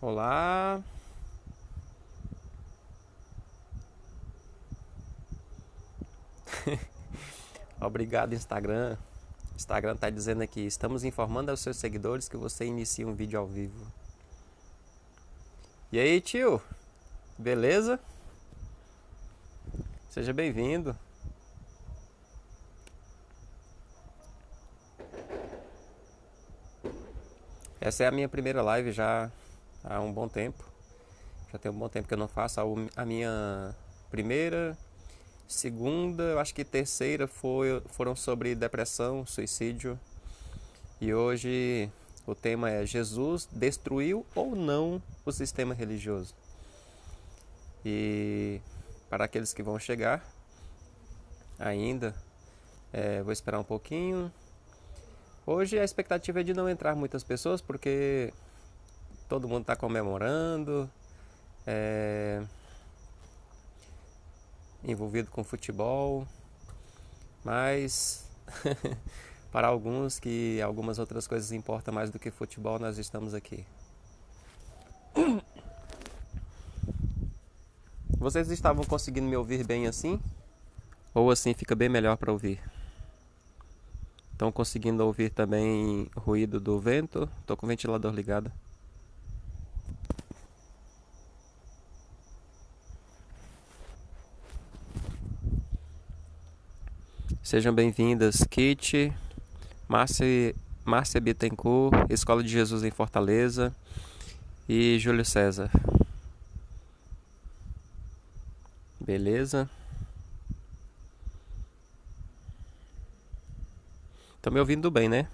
Olá, obrigado Instagram. Instagram tá dizendo aqui, estamos informando aos seus seguidores que você inicia um vídeo ao vivo. E aí, tio? Beleza? Seja bem-vindo. Essa é a minha primeira live já há um bom tempo. Já tem um bom tempo que eu não faço. A minha primeira, segunda, eu acho que terceira foram sobre depressão, suicídio. E hoje o tema é: Jesus destruiu ou não o sistema religioso? E para aqueles que vão chegar ainda, vou esperar um pouquinho. Hoje a expectativa é de não entrar muitas pessoas, porque todo mundo está comemorando, é, envolvido com futebol, mas para alguns que algumas outras coisas importam mais do que futebol, nós estamos aqui. Vocês estavam conseguindo me ouvir bem assim? Ou assim fica bem melhor para ouvir? Estão conseguindo ouvir também ruído do vento? Estou com o ventilador ligado. Sejam bem-vindas, Kit, Márcia Bittencourt, Escola de Jesus em Fortaleza e Júlio César. Beleza? Estão me ouvindo bem, né?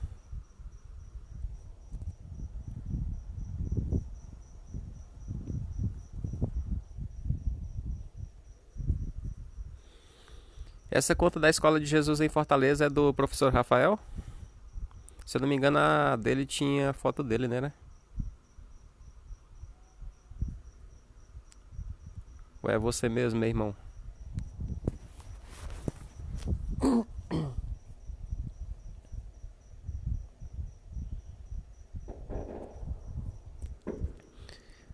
Essa conta da Escola de Jesus em Fortaleza é do professor Rafael? Se eu não me engano, a dele tinha foto dele, né? Ou é você mesmo, meu irmão?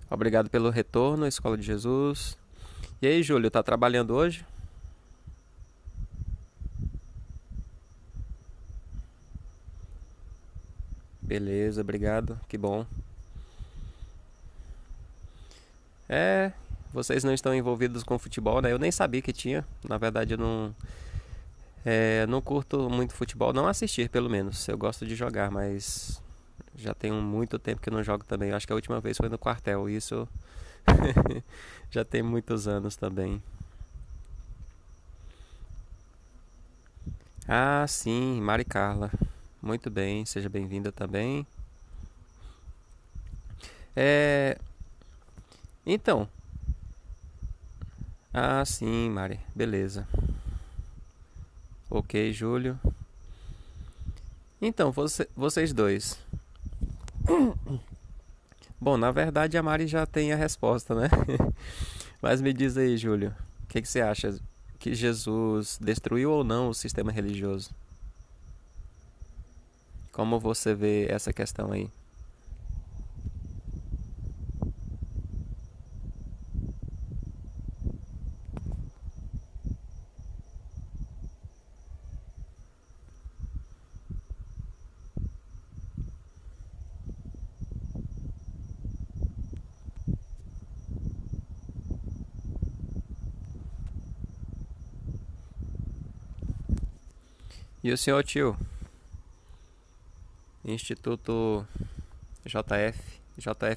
Obrigado pelo retorno, Escola de Jesus. E aí, Júlio, tá trabalhando hoje? Beleza, obrigado, que bom. É, vocês não estão envolvidos com futebol, né? Eu nem sabia que tinha. Na verdade, eu não curto muito futebol, não assistir pelo menos. Eu gosto de jogar, mas já tem muito tempo que eu não jogo também. Eu acho que a última vez foi no quartel, isso já tem muitos anos também. Ah, sim, Mari Carla. Muito bem, seja bem-vinda também. É, então, ah, sim, Mari, beleza. Ok, Júlio. Então, vocês dois. Bom, na verdade a Mari já tem a resposta, né? Mas me diz aí, Júlio, o que você acha? Que Jesus destruiu ou não o sistema religioso? Como você vê essa questão aí? E o senhor tio? Instituto JF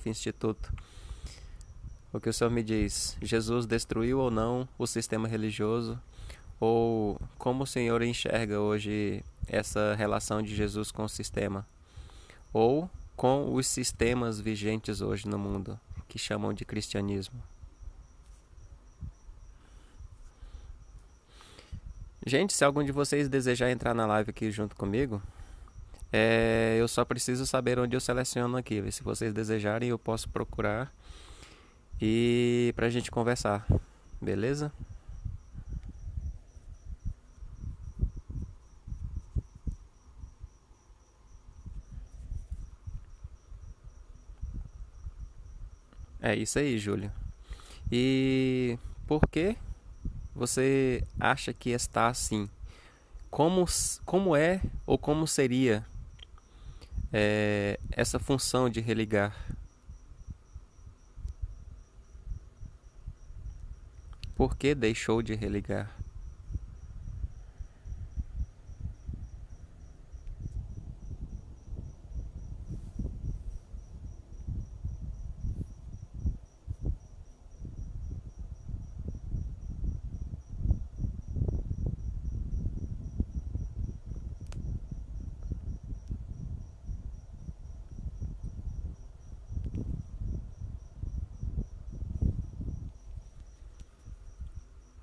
Instituto. O que o senhor me diz? Jesus destruiu ou não o sistema religioso? Ou como o senhor enxerga hoje essa relação de Jesus com o sistema? Ou com os sistemas vigentes hoje no mundo, que chamam de cristianismo? Gente, se algum de vocês desejar entrar na live aqui junto comigo, eu só preciso saber onde eu seleciono aqui. Se vocês desejarem, eu posso procurar e pra gente conversar, beleza? É isso aí, Júlio. E por que você acha que está assim? Como é ou como seria essa função de religar? Por que deixou de religar?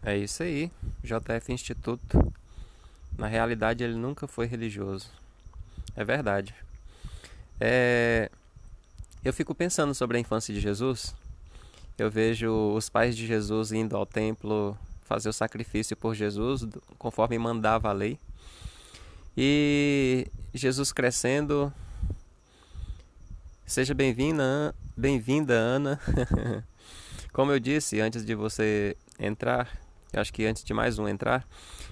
É isso aí, JF Instituto. Na realidade, ele nunca foi religioso. É verdade. É, eu fico pensando sobre a infância de Jesus. Eu vejo os pais de Jesus indo ao templo fazer o sacrifício por Jesus, conforme mandava a lei. E Jesus crescendo. Seja bem-vinda, Ana. Como eu disse antes de você entrar, eu acho que antes de mais um entrar,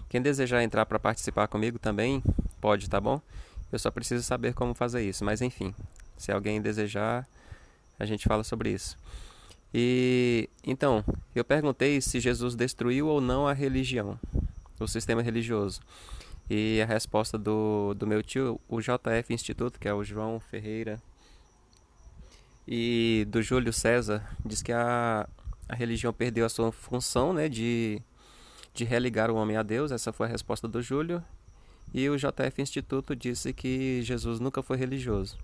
quem desejar entrar para participar comigo também pode, tá bom? Eu só preciso saber como fazer isso, mas enfim, se alguém desejar, a gente fala sobre isso. E então, eu perguntei se Jesus destruiu ou não a religião, o sistema religioso. E a resposta do meu tio, o JF Instituto, que é o João Ferreira, e do Júlio César, diz que a religião perdeu a sua função, né, de religar o homem a Deus. Essa foi a resposta do Júlio. E o JF Instituto disse que Jesus nunca foi religioso.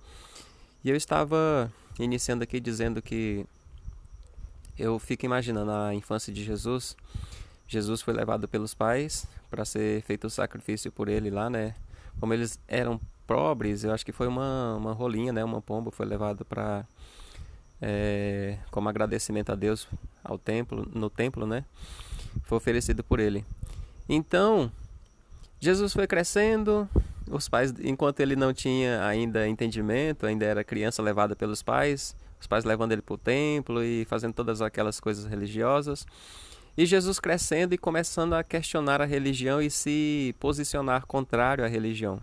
E eu estava iniciando aqui dizendo que eu fico imaginando a infância de Jesus. Jesus foi levado pelos pais para ser feito o sacrifício por ele lá, né? Como eles eram pobres, eu acho que foi uma rolinha, né? Uma pomba foi levado para como agradecimento a Deus ao templo, no templo, né? Foi oferecido por ele. Então, Jesus foi crescendo, os pais, enquanto ele não tinha ainda entendimento, ainda era criança levada pelos pais, os pais levando ele para o templo e fazendo todas aquelas coisas religiosas. E Jesus crescendo e começando a questionar a religião e se posicionar contrário à religião.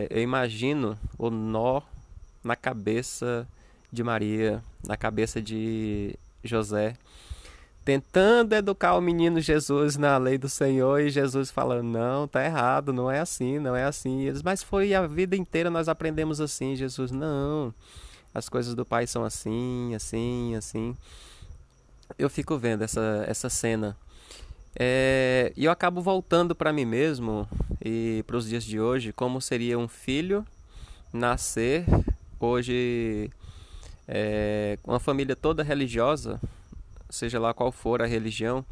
Eu imagino o nó na cabeça de Maria, na cabeça de José, tentando educar o menino Jesus na lei do Senhor, e Jesus falando, não, tá errado, não é assim, não é assim. E eles, mas foi a vida inteira nós aprendemos assim. Jesus, não, as coisas do Pai são assim, assim, assim. Eu fico vendo essa cena. E eu acabo voltando para mim mesmo e para os dias de hoje, como seria um filho nascer hoje, uma família toda religiosa, seja lá qual for a religião,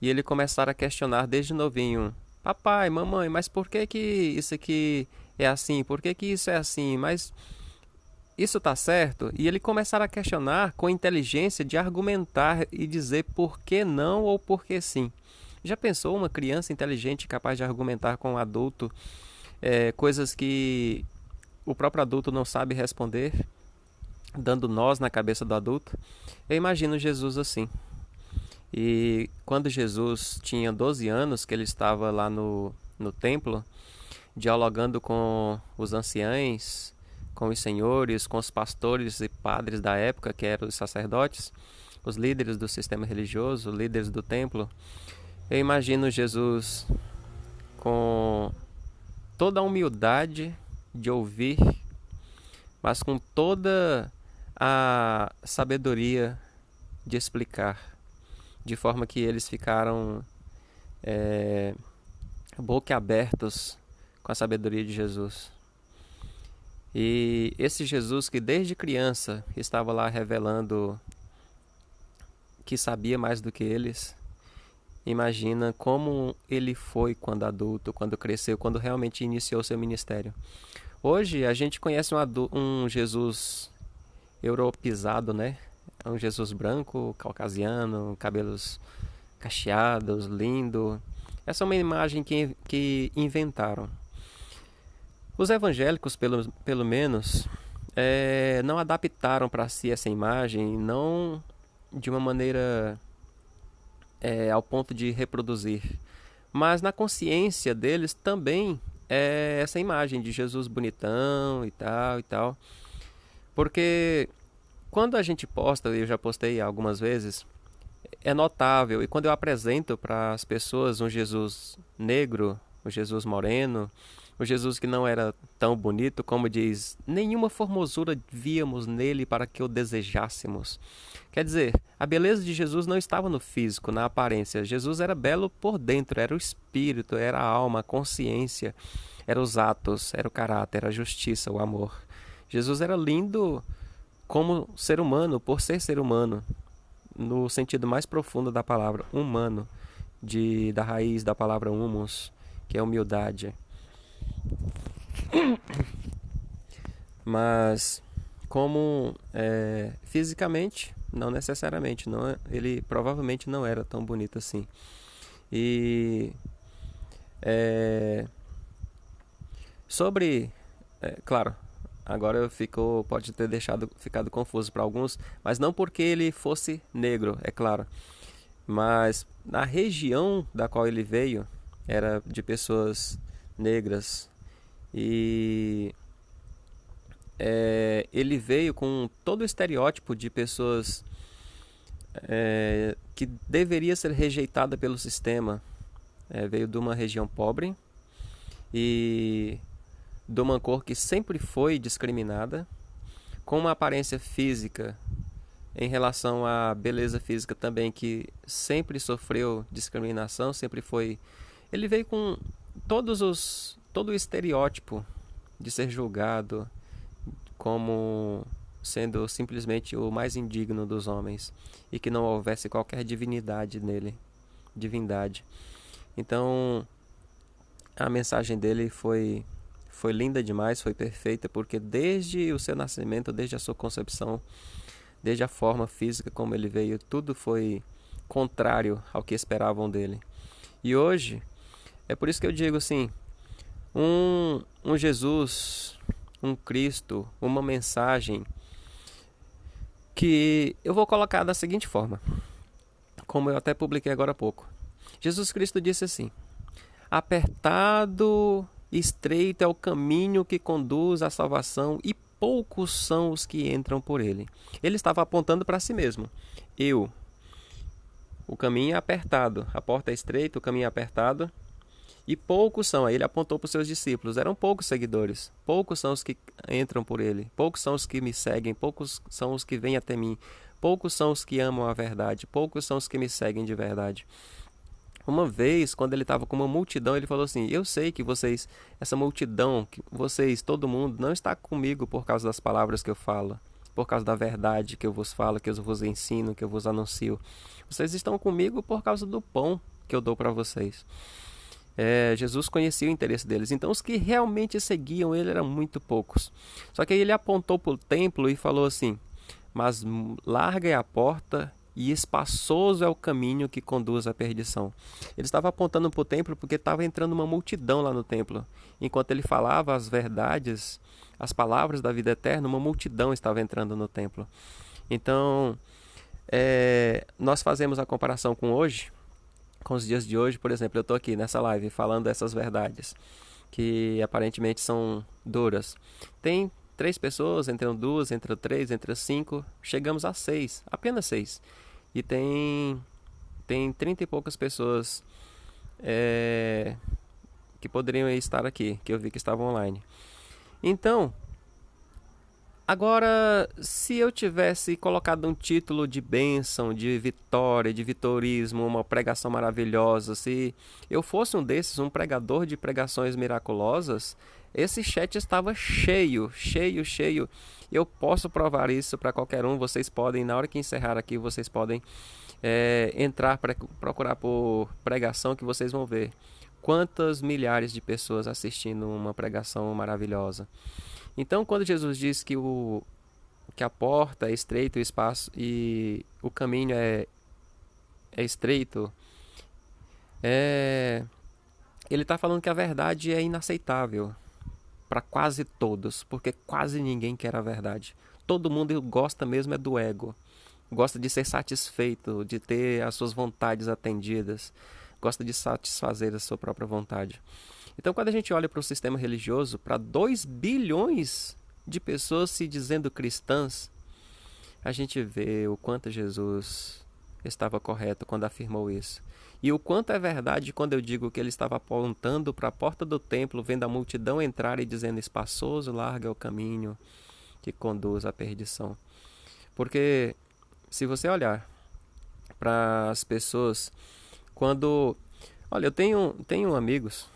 e ele começar a questionar desde novinho: papai, mamãe, mas por que que isso aqui é assim? Por que que isso é assim? Mas isso tá certo? E ele começar a questionar com inteligência de argumentar e dizer por que não ou por que sim. Já pensou uma criança inteligente capaz de argumentar com um adulto coisas que o próprio adulto não sabe responder, dando nós na cabeça do adulto? Eu imagino Jesus assim. E quando Jesus tinha 12 anos, que ele estava lá no templo, dialogando com os anciães, com os senhores, com os pastores e padres da época, que eram os sacerdotes, os líderes do sistema religioso, líderes do templo, eu imagino Jesus com toda a humildade de ouvir, mas com toda a sabedoria de explicar, de forma que eles ficaram boquiabertos com a sabedoria de Jesus. E esse Jesus que desde criança estava lá revelando que sabia mais do que eles, imagina como ele foi quando adulto, quando cresceu, quando realmente iniciou seu ministério. Hoje a gente conhece um Jesus europeizado, né? É um Jesus branco, caucasiano, cabelos cacheados, lindo. Essa é uma imagem que inventaram. Os evangélicos, pelo menos, não adaptaram para si essa imagem, não de uma maneira ao ponto de reproduzir, mas na consciência deles também é essa imagem de Jesus bonitão e tal e tal. Porque quando a gente posta, eu já postei algumas vezes, é notável. E quando eu apresento para as pessoas um Jesus negro, um Jesus moreno, um Jesus que não era tão bonito, como diz, nenhuma formosura víamos nele para que o desejássemos. Quer dizer, a beleza de Jesus não estava no físico, na aparência. Jesus era belo por dentro, era o espírito, era a alma, a consciência, eram os atos, era o caráter, era a justiça, o amor. Jesus era lindo como ser humano, por ser humano, no sentido mais profundo da palavra humano, da raiz da palavra humus, que é humildade. Mas como fisicamente, não necessariamente, não, ele provavelmente não era tão bonito assim. E sobre, claro, agora pode ter ficado confuso para alguns, mas não porque ele fosse negro, é claro, mas na região da qual ele veio era de pessoas negras e ele veio com todo o estereótipo de pessoas que deveria ser rejeitada pelo sistema. Veio de uma região pobre e de uma cor que sempre foi discriminada, com uma aparência física em relação à beleza física também que sempre sofreu discriminação, sempre foi. Ele veio com todo o estereótipo de ser julgado como sendo simplesmente o mais indigno dos homens e que não houvesse qualquer divindade nele. Então, a mensagem dele foi linda demais, foi perfeita, porque desde o seu nascimento, desde a sua concepção, desde a forma física como ele veio, tudo foi contrário ao que esperavam dele. E hoje, é por isso que eu digo assim, um Jesus, um Cristo, uma mensagem que eu vou colocar da seguinte forma, como eu até publiquei agora há pouco. Jesus Cristo disse assim: apertado e estreito é o caminho que conduz à salvação e poucos são os que entram por ele. Ele estava apontando para si mesmo. O caminho é apertado, a porta é estreita, o caminho é apertado e poucos são. Aí ele apontou para os seus discípulos. Eram poucos seguidores. Poucos são os que entram por ele. Poucos são os que me seguem. Poucos são os que vêm até mim. Poucos são os que amam a verdade. Poucos são os que me seguem de verdade. Uma vez, quando ele estava com uma multidão, ele falou assim: eu sei que vocês, essa multidão, que vocês, todo mundo, não está comigo por causa das palavras que eu falo, por causa da verdade que eu vos falo, que eu vos ensino, que eu vos anuncio. Vocês estão comigo por causa do pão que eu dou para vocês. Jesus conhecia o interesse deles. Então os que realmente seguiam ele eram muito poucos. Só que aí ele apontou para o templo e falou assim: mas larga é a porta e espaçoso é o caminho que conduz à perdição. Ele estava apontando para o templo porque estava entrando uma multidão lá no templo. Enquanto ele falava as verdades, as palavras da vida eterna, uma multidão estava entrando no templo. Então nós fazemos a comparação com hoje, com os dias de hoje. Por exemplo, eu estou aqui nessa live falando essas verdades que aparentemente são duras. Tem 3 pessoas, entram 2, entra 3, entra 5, chegamos a 6, apenas 6. E tem 30 e poucas pessoas que poderiam estar aqui, que eu vi que estavam online. Então, agora, se eu tivesse colocado um título de bênção, de vitória, de vitorismo, uma pregação maravilhosa, se eu fosse um desses, um pregador de pregações miraculosas, esse chat estava cheio, cheio, cheio. Eu posso provar isso para qualquer um. Vocês podem, na hora que encerrar aqui, vocês podem entrar para procurar por pregação, que vocês vão ver quantas milhares de pessoas assistindo uma pregação maravilhosa. Então, quando Jesus diz que a porta é estreita, o espaço e o caminho é estreito, ele está falando que a verdade é inaceitável para quase todos, porque quase ninguém quer a verdade. Todo mundo gosta mesmo é do ego. Gosta de ser satisfeito, de ter as suas vontades atendidas. Gosta de satisfazer a sua própria vontade. Então, quando a gente olha para o sistema religioso, para 2 bilhões de pessoas se dizendo cristãs, a gente vê o quanto Jesus estava correto quando afirmou isso. E o quanto é verdade quando eu digo que ele estava apontando para a porta do templo, vendo a multidão entrar e dizendo: espaçoso, largo é o caminho que conduz à perdição. Porque se você olhar para as pessoas, quando... Olha, eu tenho amigos,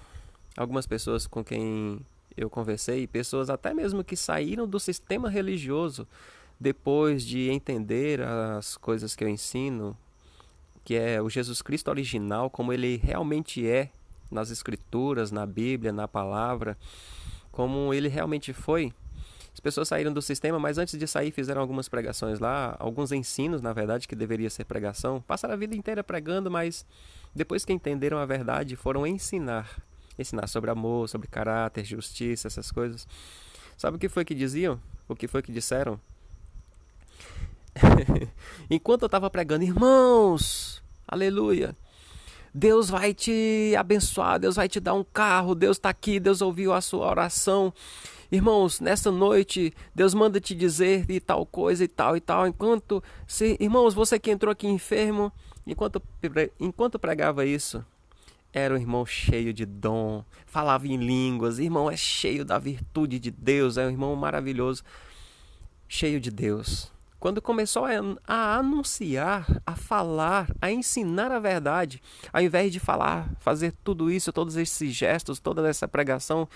algumas pessoas com quem eu conversei, pessoas até mesmo que saíram do sistema religioso depois de entender as coisas que eu ensino, que é o Jesus Cristo original, como ele realmente é nas Escrituras, na Bíblia, na Palavra, como ele realmente foi. As pessoas saíram do sistema, mas antes de sair fizeram algumas pregações lá, alguns ensinos, na verdade, que deveria ser pregação. Passaram a vida inteira pregando, mas depois que entenderam a verdade, foram ensinar sobre amor, sobre caráter, justiça, essas coisas. Sabe o que foi que diziam? O que foi que disseram? Enquanto eu estava pregando: irmãos, aleluia, Deus vai te abençoar, Deus vai te dar um carro, Deus está aqui, Deus ouviu a sua oração. Irmãos, nessa noite, Deus manda te dizer e tal coisa e tal e tal. Irmãos, você que entrou aqui enfermo, enquanto pregava isso, era um irmão cheio de dom, falava em línguas, irmão é cheio da virtude de Deus, é um irmão maravilhoso, cheio de Deus. Quando começou a anunciar, a falar, a ensinar a verdade, ao invés de falar, fazer tudo isso, todos esses gestos, toda essa pregação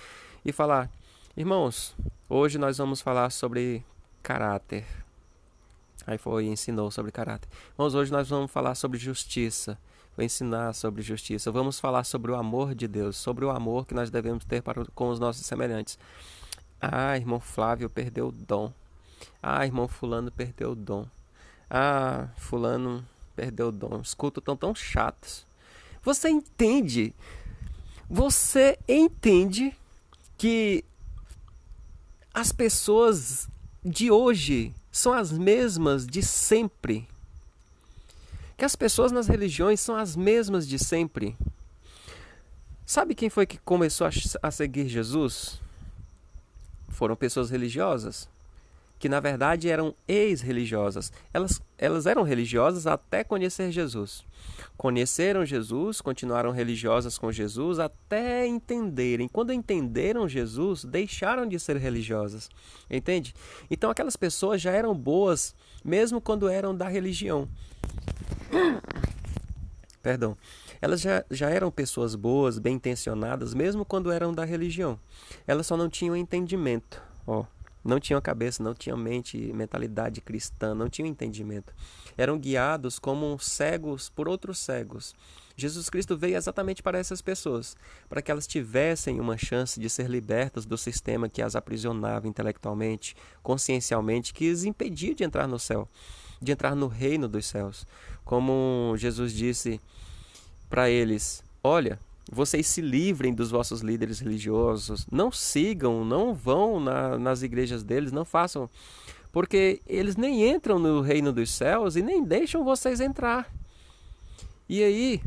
e falar: irmãos, hoje nós vamos falar sobre caráter. Aí foi e ensinou sobre caráter. Irmãos, hoje nós vamos falar sobre justiça. Vou ensinar sobre justiça. Vamos falar sobre o amor de Deus, sobre o amor que nós devemos ter com os nossos semelhantes. Ah, irmão Flávio perdeu o dom. Ah, irmão fulano perdeu o dom. Ah, fulano perdeu o dom. Os cultos estão tão chatos. Você entende que as pessoas de hoje são as mesmas de sempre? Que as pessoas nas religiões são as mesmas de sempre? Sabe quem foi que começou a seguir Jesus? Foram pessoas religiosas, que na verdade eram ex-religiosas. Elas eram religiosas até conhecer Jesus. Conheceram Jesus, continuaram religiosas com Jesus até entenderem. Quando entenderam Jesus, deixaram de ser religiosas. Entende? Então aquelas pessoas já eram boas, mesmo quando eram da religião. Perdão. Elas já eram pessoas boas, bem intencionadas, mesmo quando eram da religião. Elas só não tinham entendimento. Não tinham cabeça, não tinham mentalidade cristã, não tinham entendimento. Eram guiados como cegos por outros cegos. Jesus Cristo veio exatamente para essas pessoas, para que elas tivessem uma chance de ser libertas do sistema que as aprisionava intelectualmente, consciencialmente, que as impedia de entrar no céu, de entrar no reino dos céus. Como Jesus disse para eles: olha, vocês se livrem dos vossos líderes religiosos, não sigam, não vão nas igrejas deles, não façam, porque eles nem entram no reino dos céus e nem deixam vocês entrar. E aí,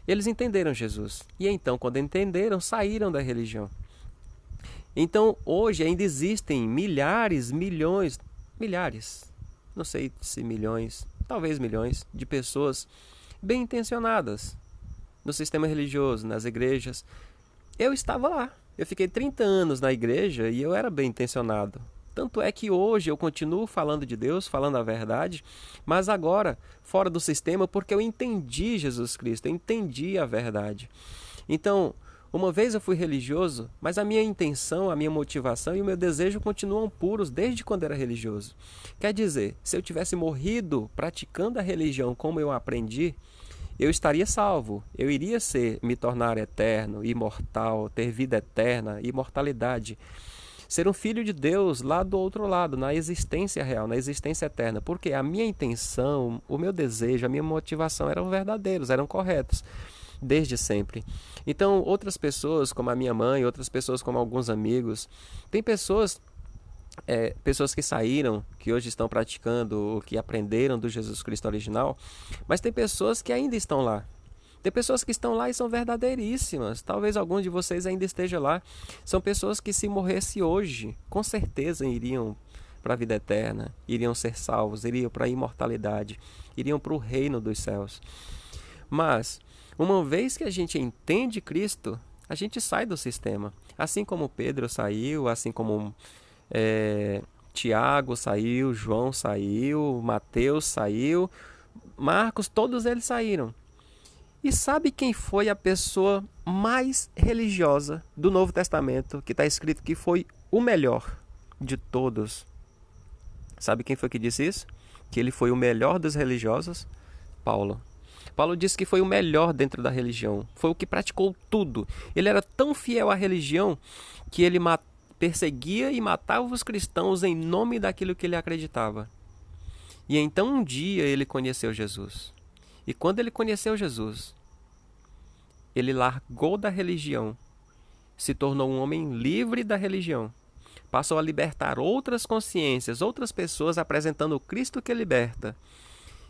eles entenderam Jesus. E então, quando entenderam, saíram da religião. Então, hoje ainda existem milhares, não sei se milhões, talvez milhões de pessoas bem intencionadas no sistema religioso, nas igrejas. Eu estava lá. Eu fiquei 30 anos na igreja e eu era bem intencionado. Tanto é que hoje eu continuo falando de Deus, falando a verdade, mas agora fora do sistema, porque eu entendi Jesus Cristo, eu entendi a verdade. Então, uma vez eu fui religioso, mas a minha intenção, a minha motivação e o meu desejo continuam puros desde quando era religioso. Quer dizer, se eu tivesse morrido praticando a religião como eu aprendi, eu estaria salvo, eu iria me tornar eterno, imortal, ter vida eterna, imortalidade. Ser um filho de Deus lá do outro lado, na existência real, na existência eterna. Porque a minha intenção, o meu desejo, a minha motivação eram verdadeiros, eram corretos. desde sempre. Então, outras pessoas, como a minha mãe, outras pessoas como alguns amigos, tem pessoas que saíram, que hoje estão praticando, que aprenderam do Jesus Cristo original, mas tem pessoas que ainda estão lá. Tem pessoas que estão lá e são verdadeiríssimas. Talvez algum de vocês ainda esteja lá. São pessoas que, se morresse hoje, com certeza iriam para a vida eterna, iriam ser salvos, iriam para a imortalidade, iriam para o reino dos céus. Mas, uma vez que a gente entende Cristo, a gente sai do sistema. Assim como Pedro saiu, assim como Tiago saiu, João saiu, Mateus saiu, Marcos, todos eles saíram. E sabe quem foi a pessoa mais religiosa do Novo Testamento, que está escrito que foi o melhor de todos? Sabe quem foi que disse isso? Que ele foi o melhor dos religiosos? Paulo. Paulo disse que foi o melhor dentro da religião. Foi o que praticou tudo. Ele era tão fiel à religião que ele perseguia e matava os cristãos em nome daquilo que ele acreditava. E então um dia ele conheceu Jesus. E quando ele conheceu Jesus, ele largou da religião, se tornou um homem livre da religião, passou a libertar outras consciências, outras pessoas, apresentando o Cristo que liberta.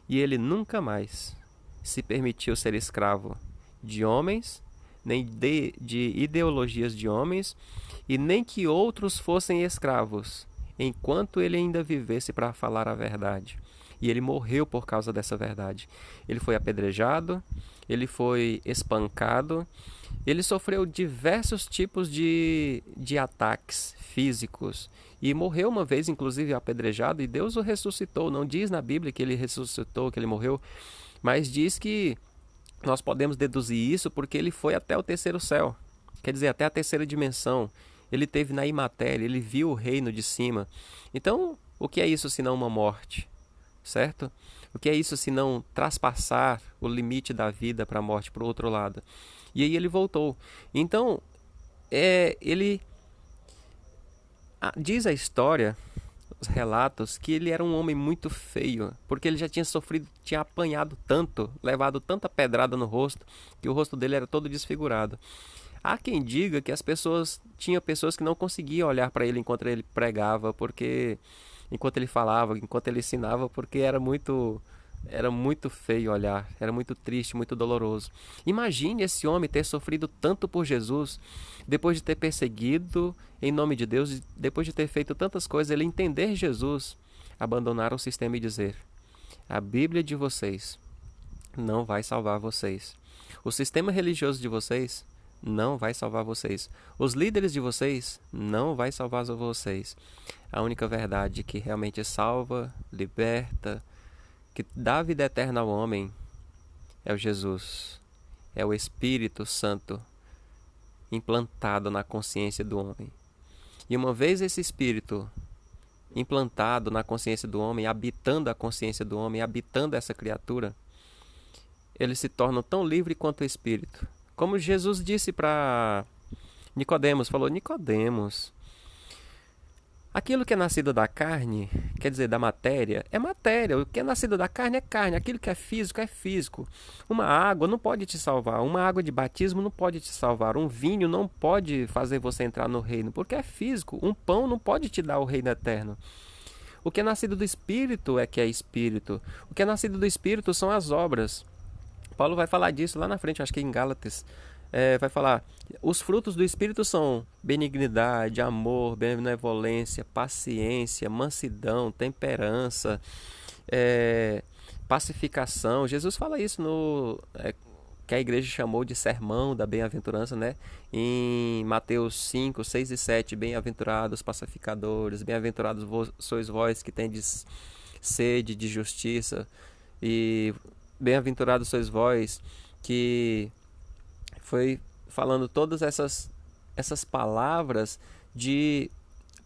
E ele nunca mais se permitiu ser escravo de homens, nem de ideologias de homens, e nem que outros fossem escravos, enquanto ele ainda vivesse para falar a verdade. E ele morreu por causa dessa verdade. Ele foi apedrejado, ele foi espancado, ele sofreu diversos tipos de ataques físicos. E morreu uma vez, inclusive, apedrejado, e Deus o ressuscitou. Não diz na Bíblia que ele ressuscitou, que ele morreu, mas diz que nós podemos deduzir isso porque ele foi até o terceiro céu. Quer dizer, até a terceira dimensão. Ele esteve na imatéria, ele viu o reino de cima. Então, o que é isso senão uma morte? Certo? O que é isso se não traspassar o limite da vida para a morte, para o outro lado? E aí ele voltou. Então, diz a história, os relatos, que ele era um homem muito feio, porque ele já tinha sofrido, tinha apanhado tanto, levado tanta pedrada no rosto, que o rosto dele era todo desfigurado. Há quem diga que tinha pessoas que não conseguiam olhar para ele enquanto ele pregava, enquanto ele falava, enquanto ele ensinava, porque era muito feio olhar, era muito triste, muito doloroso. Imagine esse homem ter sofrido tanto por Jesus, depois de ter perseguido em nome de Deus, depois de ter feito tantas coisas, ele entender Jesus, abandonar o sistema e dizer: a Bíblia de vocês não vai salvar vocês. O sistema religioso de vocês não vai salvar vocês. Os líderes de vocês não vai salvar vocês. A única verdade que realmente salva, liberta, que dá vida eterna ao homem é o Jesus. É o Espírito Santo implantado na consciência do homem. E uma vez esse Espírito implantado na consciência do homem, habitando a consciência do homem, habitando essa criatura, ele se torna tão livre quanto o Espírito. Como Jesus disse para Nicodemos, falou: Nicodemos, aquilo que é nascido da carne, quer dizer, da matéria, é matéria. O que é nascido da carne é carne. Aquilo que é físico é físico. Uma água não pode te salvar. Uma água de batismo não pode te salvar. Um vinho não pode fazer você entrar no reino, porque é físico. Um pão não pode te dar o reino eterno. O que é nascido do Espírito é que é Espírito. O que é nascido do Espírito são as obras. Paulo vai falar disso lá na frente, acho que em Gálatas. Vai falar: os frutos do Espírito são benignidade, amor, benevolência, paciência, mansidão, temperança, pacificação. Jesus fala isso que a igreja chamou de sermão da bem-aventurança, né? Em Mateus 5, 6 e 7, bem-aventurados pacificadores, bem-aventurados sois vós que tendes sede de justiça, e bem-aventurados sois vós que... Foi falando todas essas palavras de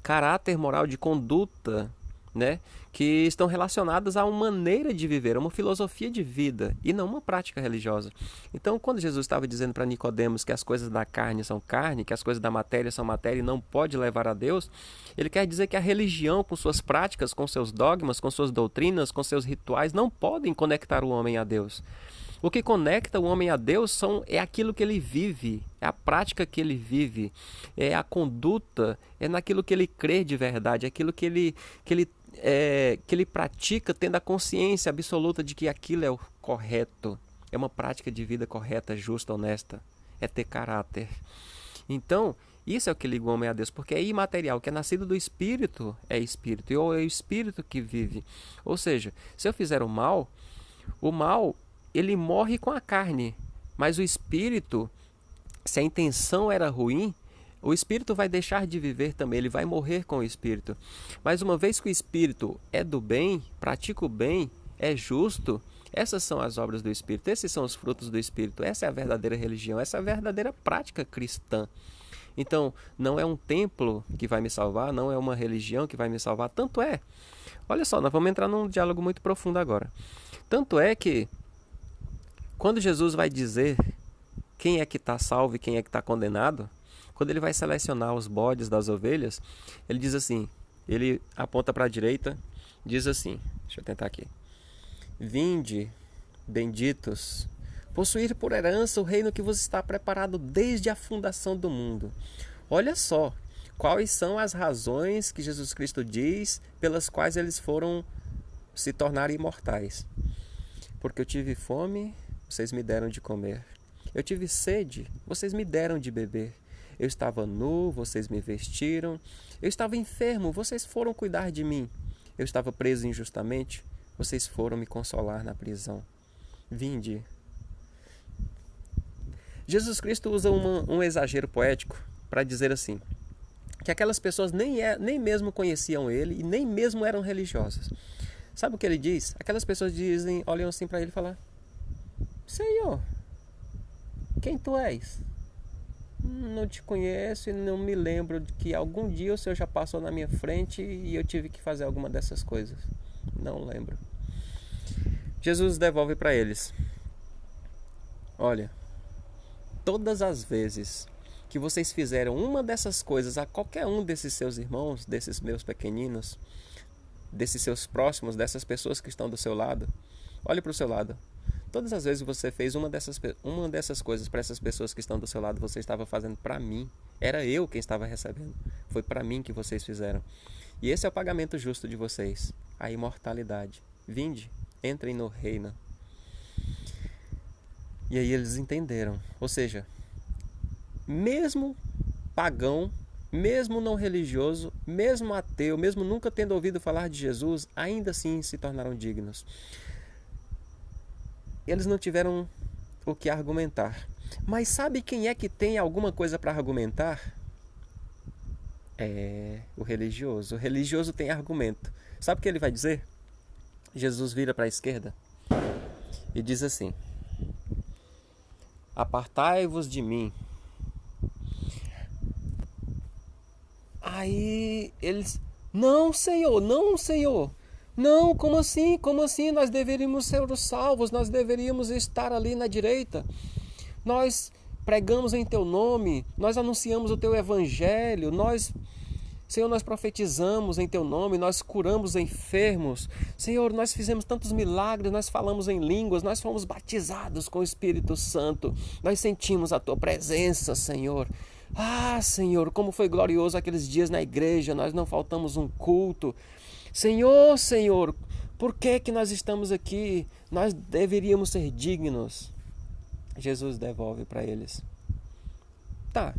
caráter moral, de conduta, né? Que estão relacionadas a uma maneira de viver, a uma filosofia de vida e não uma prática religiosa. Então, quando Jesus estava dizendo para Nicodemos que as coisas da carne são carne, que as coisas da matéria são matéria e não pode levar a Deus, ele quer dizer que a religião, com suas práticas, com seus dogmas, com suas doutrinas, com seus rituais, não podem conectar o homem a Deus. O que conecta o homem a Deus é aquilo que ele vive, é a prática que ele vive, é a conduta, é naquilo que ele crê de verdade, é aquilo que ele pratica tendo a consciência absoluta de que aquilo é o correto. É uma prática de vida correta, justa, honesta. É ter caráter. Então, isso é o que liga o homem a Deus, porque é imaterial, o que é nascido do Espírito, e é o Espírito que vive. Ou seja, se eu fizer o mal, ele morre com a carne, mas o Espírito, se a intenção era ruim, o Espírito vai deixar de viver também, ele vai morrer com o Espírito. Mas uma vez que o Espírito é do bem, pratica o bem, é justo, essas são as obras do Espírito, esses são os frutos do Espírito, essa é a verdadeira religião, essa é a verdadeira prática cristã. Então, não é um templo que vai me salvar, não é uma religião que vai me salvar, tanto é. Olha só, nós vamos entrar num diálogo muito profundo agora. Tanto é que, quando Jesus vai dizer quem é que está salvo e quem é que está condenado, quando ele vai selecionar os bodes das ovelhas, ele diz assim, ele aponta para a direita, diz assim, deixa eu tentar aqui. Vinde, benditos, possuir por herança o reino que vos está preparado desde a fundação do mundo. Olha só, quais são as razões que Jesus Cristo diz pelas quais eles foram se tornar imortais. Porque eu tive fome, vocês me deram de comer. Eu tive sede, vocês me deram de beber. Eu estava nu, vocês me vestiram. Eu estava enfermo, vocês foram cuidar de mim. Eu estava preso injustamente, vocês foram me consolar na prisão. Vinde. Jesus Cristo usa um exagero poético para dizer assim, que aquelas pessoas nem mesmo conheciam ele e nem mesmo eram religiosas. Sabe o que ele diz? Aquelas pessoas olham assim para ele e falam, Senhor, quem tu és? Não te conheço e não me lembro de que algum dia o Senhor já passou na minha frente e eu tive que fazer alguma dessas coisas. Não lembro. Jesus devolve para eles, olha, todas as vezes que vocês fizeram uma dessas coisas a qualquer um desses seus irmãos, desses meus pequeninos, desses seus próximos, dessas pessoas que estão do seu lado, olhe para o seu lado. Todas as vezes que você fez uma dessas coisas para essas pessoas que estão do seu lado, você estava fazendo para mim. Era eu quem estava recebendo. Foi para mim que vocês fizeram. E esse é o pagamento justo de vocês, a imortalidade. Vinde, entrem no reino. E aí eles entenderam. Ou seja, mesmo pagão, mesmo não religioso, mesmo ateu, mesmo nunca tendo ouvido falar de Jesus, ainda assim se tornaram dignos. Eles não tiveram o que argumentar. Mas sabe quem é que tem alguma coisa para argumentar? É o religioso. O religioso tem argumento. Sabe o que ele vai dizer? Jesus vira para a esquerda e diz assim, apartai-vos de mim. Aí eles, não, Senhor, não, como assim? Como assim? Nós deveríamos ser os salvos, nós deveríamos estar ali na direita. Nós pregamos em teu nome, nós anunciamos o teu evangelho, Senhor, nós profetizamos em teu nome, nós curamos enfermos. Senhor, nós fizemos tantos milagres, nós falamos em línguas, nós fomos batizados com o Espírito Santo. Nós sentimos a tua presença, Senhor. Ah, Senhor, como foi glorioso aqueles dias na igreja, nós não faltamos um culto. Senhor, por que nós estamos aqui? Nós deveríamos ser dignos. Jesus devolve para eles. Tá,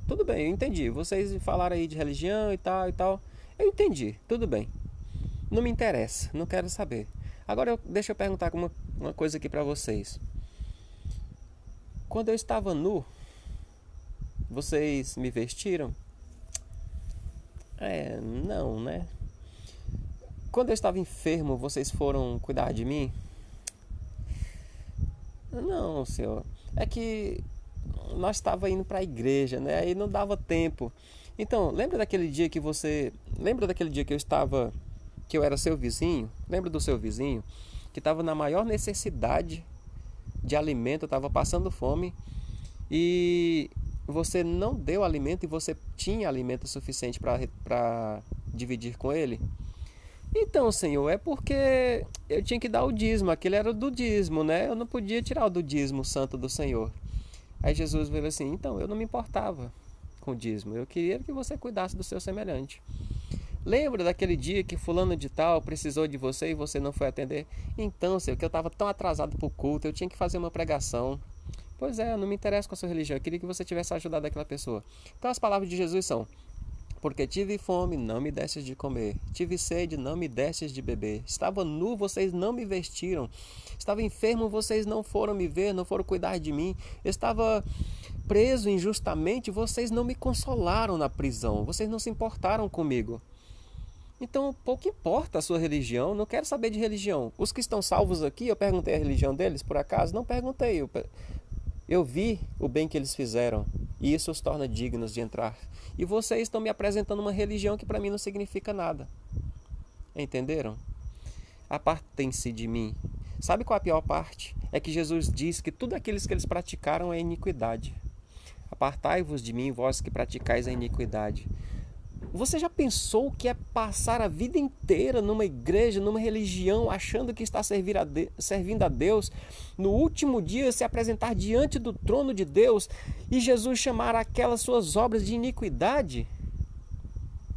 tudo bem, eu entendi. Vocês falaram aí de religião e tal. Eu entendi, tudo bem. Não me interessa, não quero saber. Agora deixa eu perguntar uma coisa aqui para vocês. Quando eu estava nu, vocês me vestiram? Não, né? Quando eu estava enfermo, vocês foram cuidar de mim? Não, Senhor. É que nós estávamos indo para a igreja, né? Aí não dava tempo. Então, lembra daquele dia que eu era seu vizinho? Lembra do seu vizinho? Que estava na maior necessidade de alimento, estava passando fome. E você não deu alimento e você tinha alimento suficiente para dividir com ele? Então, Senhor, é porque eu tinha que dar o dízimo, aquele era o do dízimo, né? Eu não podia tirar o do dízimo santo do Senhor. Aí Jesus veio assim, então, eu não me importava com o dízimo, eu queria que você cuidasse do seu semelhante. Lembra daquele dia que fulano de tal precisou de você e você não foi atender? Então, Senhor, que eu estava tão atrasado para o culto, eu tinha que fazer uma pregação. Pois é, eu não me interesso com a sua religião, eu queria que você tivesse ajudado aquela pessoa. Então as palavras de Jesus são: porque tive fome, não me destes de comer. Tive sede, não me destes de beber. Estava nu, vocês não me vestiram. Estava enfermo, vocês não foram me ver, não foram cuidar de mim. Estava preso injustamente, vocês não me consolaram na prisão. Vocês não se importaram comigo. Então, pouco importa a sua religião, não quero saber de religião. Os que estão salvos aqui, eu perguntei a religião deles, por acaso? Não perguntei. Eu vi o bem que eles fizeram e isso os torna dignos de entrar. E vocês estão me apresentando uma religião que para mim não significa nada. Entenderam? Apartem-se de mim. Sabe qual é a pior parte? É que Jesus diz que tudo aquilo que eles praticaram é iniquidade. Apartai-vos de mim, vós que praticais a iniquidade. Você já pensou o que é passar a vida inteira numa igreja, numa religião, achando que está servindo a Deus, no último dia se apresentar diante do trono de Deus e Jesus chamar aquelas suas obras de iniquidade?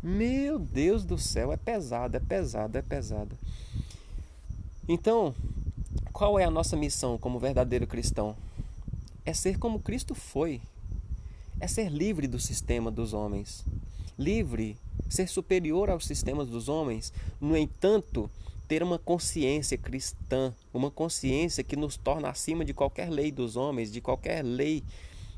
Meu Deus do céu, é pesado, é pesado, é pesado. Então, qual é a nossa missão como verdadeiro cristão? É ser como Cristo foi. É ser livre do sistema dos homens. Livre, ser superior aos sistemas dos homens, no entanto, ter uma consciência cristã, uma consciência que nos torna acima de qualquer lei dos homens, de qualquer lei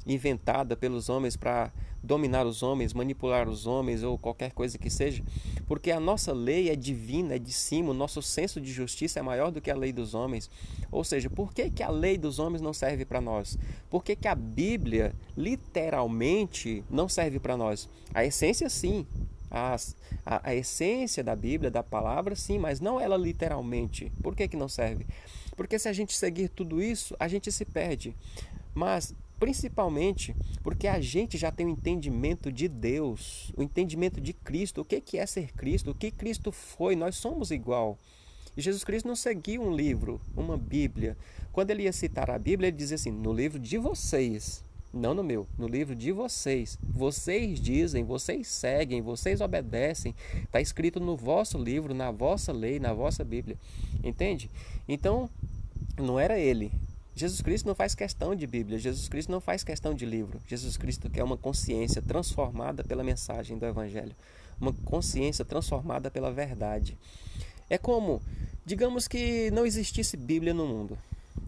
inventada pelos homens para dominar os homens, manipular os homens ou qualquer coisa que seja, porque a nossa lei é divina, é de cima, o nosso senso de justiça é maior do que a lei dos homens. Ou seja, por que a lei dos homens não serve para nós? Por que a Bíblia literalmente não serve para nós? A essência sim, a essência da Bíblia, da palavra sim, mas não ela literalmente. Por que não serve? Porque se a gente seguir tudo isso, a gente se perde. Mas principalmente porque a gente já tem o entendimento de Deus, o entendimento de Cristo, o que é ser Cristo, o que Cristo foi, nós somos igual. E Jesus Cristo não seguiu um livro, uma Bíblia. Quando ele ia citar a Bíblia, ele dizia assim, no livro de vocês, não no meu, no livro de vocês. Vocês dizem, vocês seguem, vocês obedecem. Está escrito no vosso livro, na vossa lei, na vossa Bíblia. Entende? Então, não era ele. Jesus Cristo não faz questão de Bíblia, Jesus Cristo não faz questão de livro. Jesus Cristo quer uma consciência transformada pela mensagem do Evangelho, uma consciência transformada pela verdade. É como, digamos que não existisse Bíblia no mundo.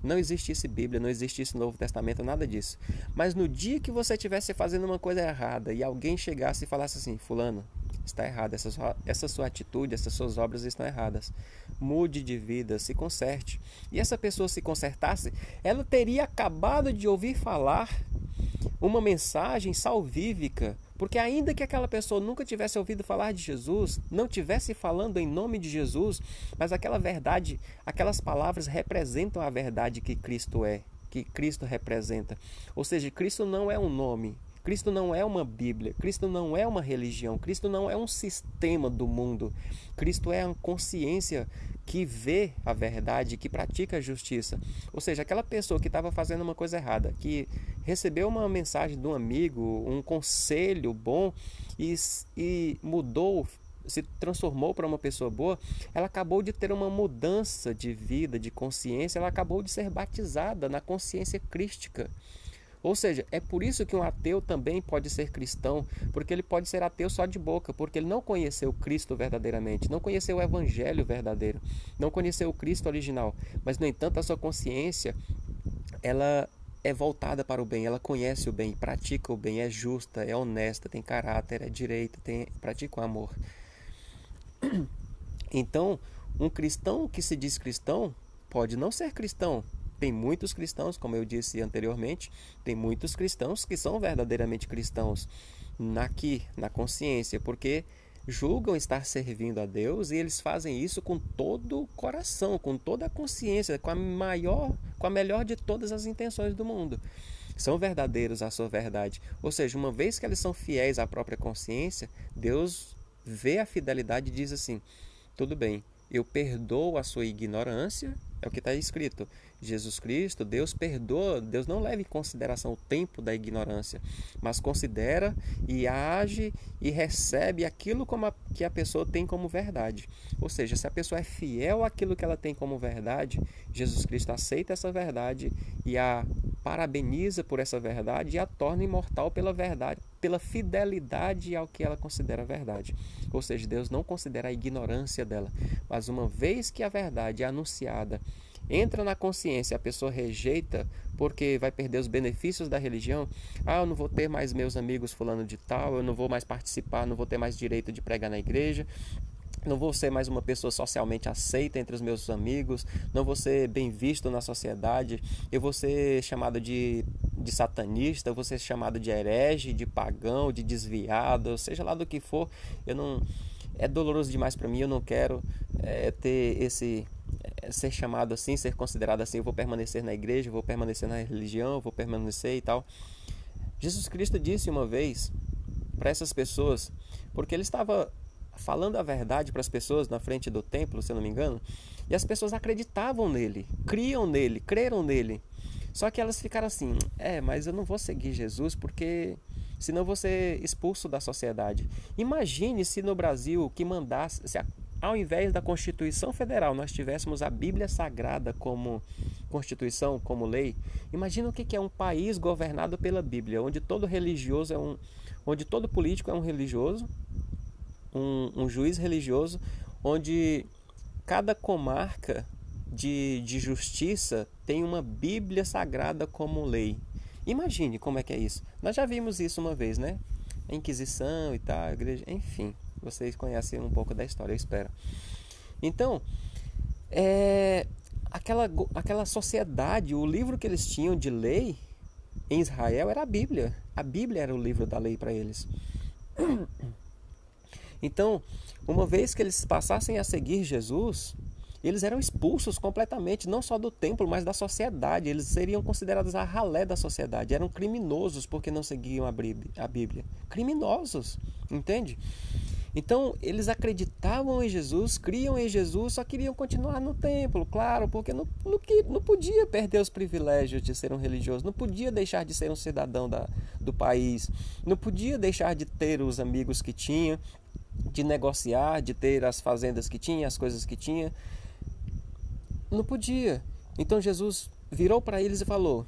Não existisse Bíblia, não existisse Novo Testamento, nada disso. Mas no dia que você estivesse fazendo uma coisa errada e alguém chegasse e falasse assim, fulano, está errado, essa sua atitude, essas suas obras estão erradas. Mude de vida, se conserte. E essa pessoa se consertasse, ela teria acabado de ouvir falar uma mensagem salvífica, porque ainda que aquela pessoa nunca tivesse ouvido falar de Jesus, não tivesse falando em nome de Jesus, mas aquela verdade, aquelas palavras representam a verdade que Cristo é, que Cristo representa. Ou seja, Cristo não é um nome, Cristo não é uma Bíblia, Cristo não é uma religião, Cristo não é um sistema do mundo. Cristo é a consciência que vê a verdade, que pratica a justiça. Ou seja, aquela pessoa que estava fazendo uma coisa errada, que recebeu uma mensagem de um amigo, um conselho bom e mudou, se transformou para uma pessoa boa, ela acabou de ter uma mudança de vida, de consciência, ela acabou de ser batizada na consciência crística. Ou seja, é por isso que um ateu também pode ser cristão, porque ele pode ser ateu só de boca, porque ele não conheceu Cristo verdadeiramente, não conheceu o Evangelho verdadeiro, não conheceu o Cristo original, mas no entanto a sua consciência, ela é voltada para o bem, ela conhece o bem, pratica o bem, é justa, é honesta, tem caráter, é direita, pratica o amor. Então, um cristão que se diz cristão pode não ser cristão. Tem muitos cristãos, como eu disse anteriormente, tem muitos cristãos que são verdadeiramente cristãos na consciência, porque julgam estar servindo a Deus e eles fazem isso com todo o coração, com toda a consciência, com a melhor de todas as intenções do mundo. São verdadeiros à sua verdade. Ou seja, uma vez que eles são fiéis à própria consciência, Deus vê a fidelidade e diz assim, tudo bem, eu perdoo a sua ignorância, é o que está escrito. Jesus Cristo, Deus perdoa, Deus não leva em consideração o tempo da ignorância, mas considera e age e recebe aquilo que a pessoa tem como verdade. Ou seja, se a pessoa é fiel àquilo que ela tem como verdade, Jesus Cristo aceita essa verdade e a parabeniza por essa verdade e a torna imortal pela verdade, pela fidelidade ao que ela considera verdade. Ou seja, Deus não considera a ignorância dela, mas uma vez que a verdade é anunciada, entra na consciência, a pessoa rejeita porque vai perder os benefícios da religião. Eu não vou ter mais meus amigos fulano de tal, eu não vou mais participar, não vou ter mais direito de pregar na igreja, não vou ser mais uma pessoa socialmente aceita entre os meus amigos, não vou ser bem visto na sociedade, eu vou ser chamado de satanista, eu vou ser chamado de herege, de pagão, de desviado, seja lá do que for. Eu não, é doloroso demais para mim, eu não quero ter ser chamado assim, ser considerado assim. Eu vou permanecer na igreja, eu vou permanecer na religião, eu vou permanecer e tal. Jesus Cristo disse uma vez para essas pessoas, porque ele estava falando a verdade para as pessoas na frente do templo, se eu não me engano, e as pessoas acreditavam nele, criam nele, creram nele. Só que elas ficaram assim, mas eu não vou seguir Jesus porque senão eu vou ser expulso da sociedade. Imagine se no Brasil que mandasse, se ao invés da Constituição Federal nós tivéssemos a Bíblia Sagrada como Constituição, como lei. Imagina o que é um país governado pela Bíblia, onde todo religioso onde todo político é um religioso, um juiz religioso, onde cada comarca de justiça tem uma Bíblia Sagrada como lei. Imagine como é que é isso. Nós já vimos isso uma vez, né? A Inquisição e tal, a igreja, enfim. Vocês conhecem um pouco da história, eu espero. Então, aquela sociedade, o livro que eles tinham de lei em Israel era a Bíblia. A Bíblia era o livro da lei para eles. Então, uma vez que eles passassem a seguir Jesus, eles eram expulsos completamente, não só do templo, mas da sociedade. Eles seriam considerados a ralé da sociedade. Eram criminosos porque não seguiam a Bíblia. Criminosos, entende? Então, eles acreditavam em Jesus, criam em Jesus, só queriam continuar no templo, claro, porque não podia perder os privilégios de ser um religioso, não podia deixar de ser um cidadão do país, não podia deixar de ter os amigos que tinha, de negociar, de ter as fazendas que tinha, as coisas que tinha. Não podia. Então Jesus virou para eles e falou: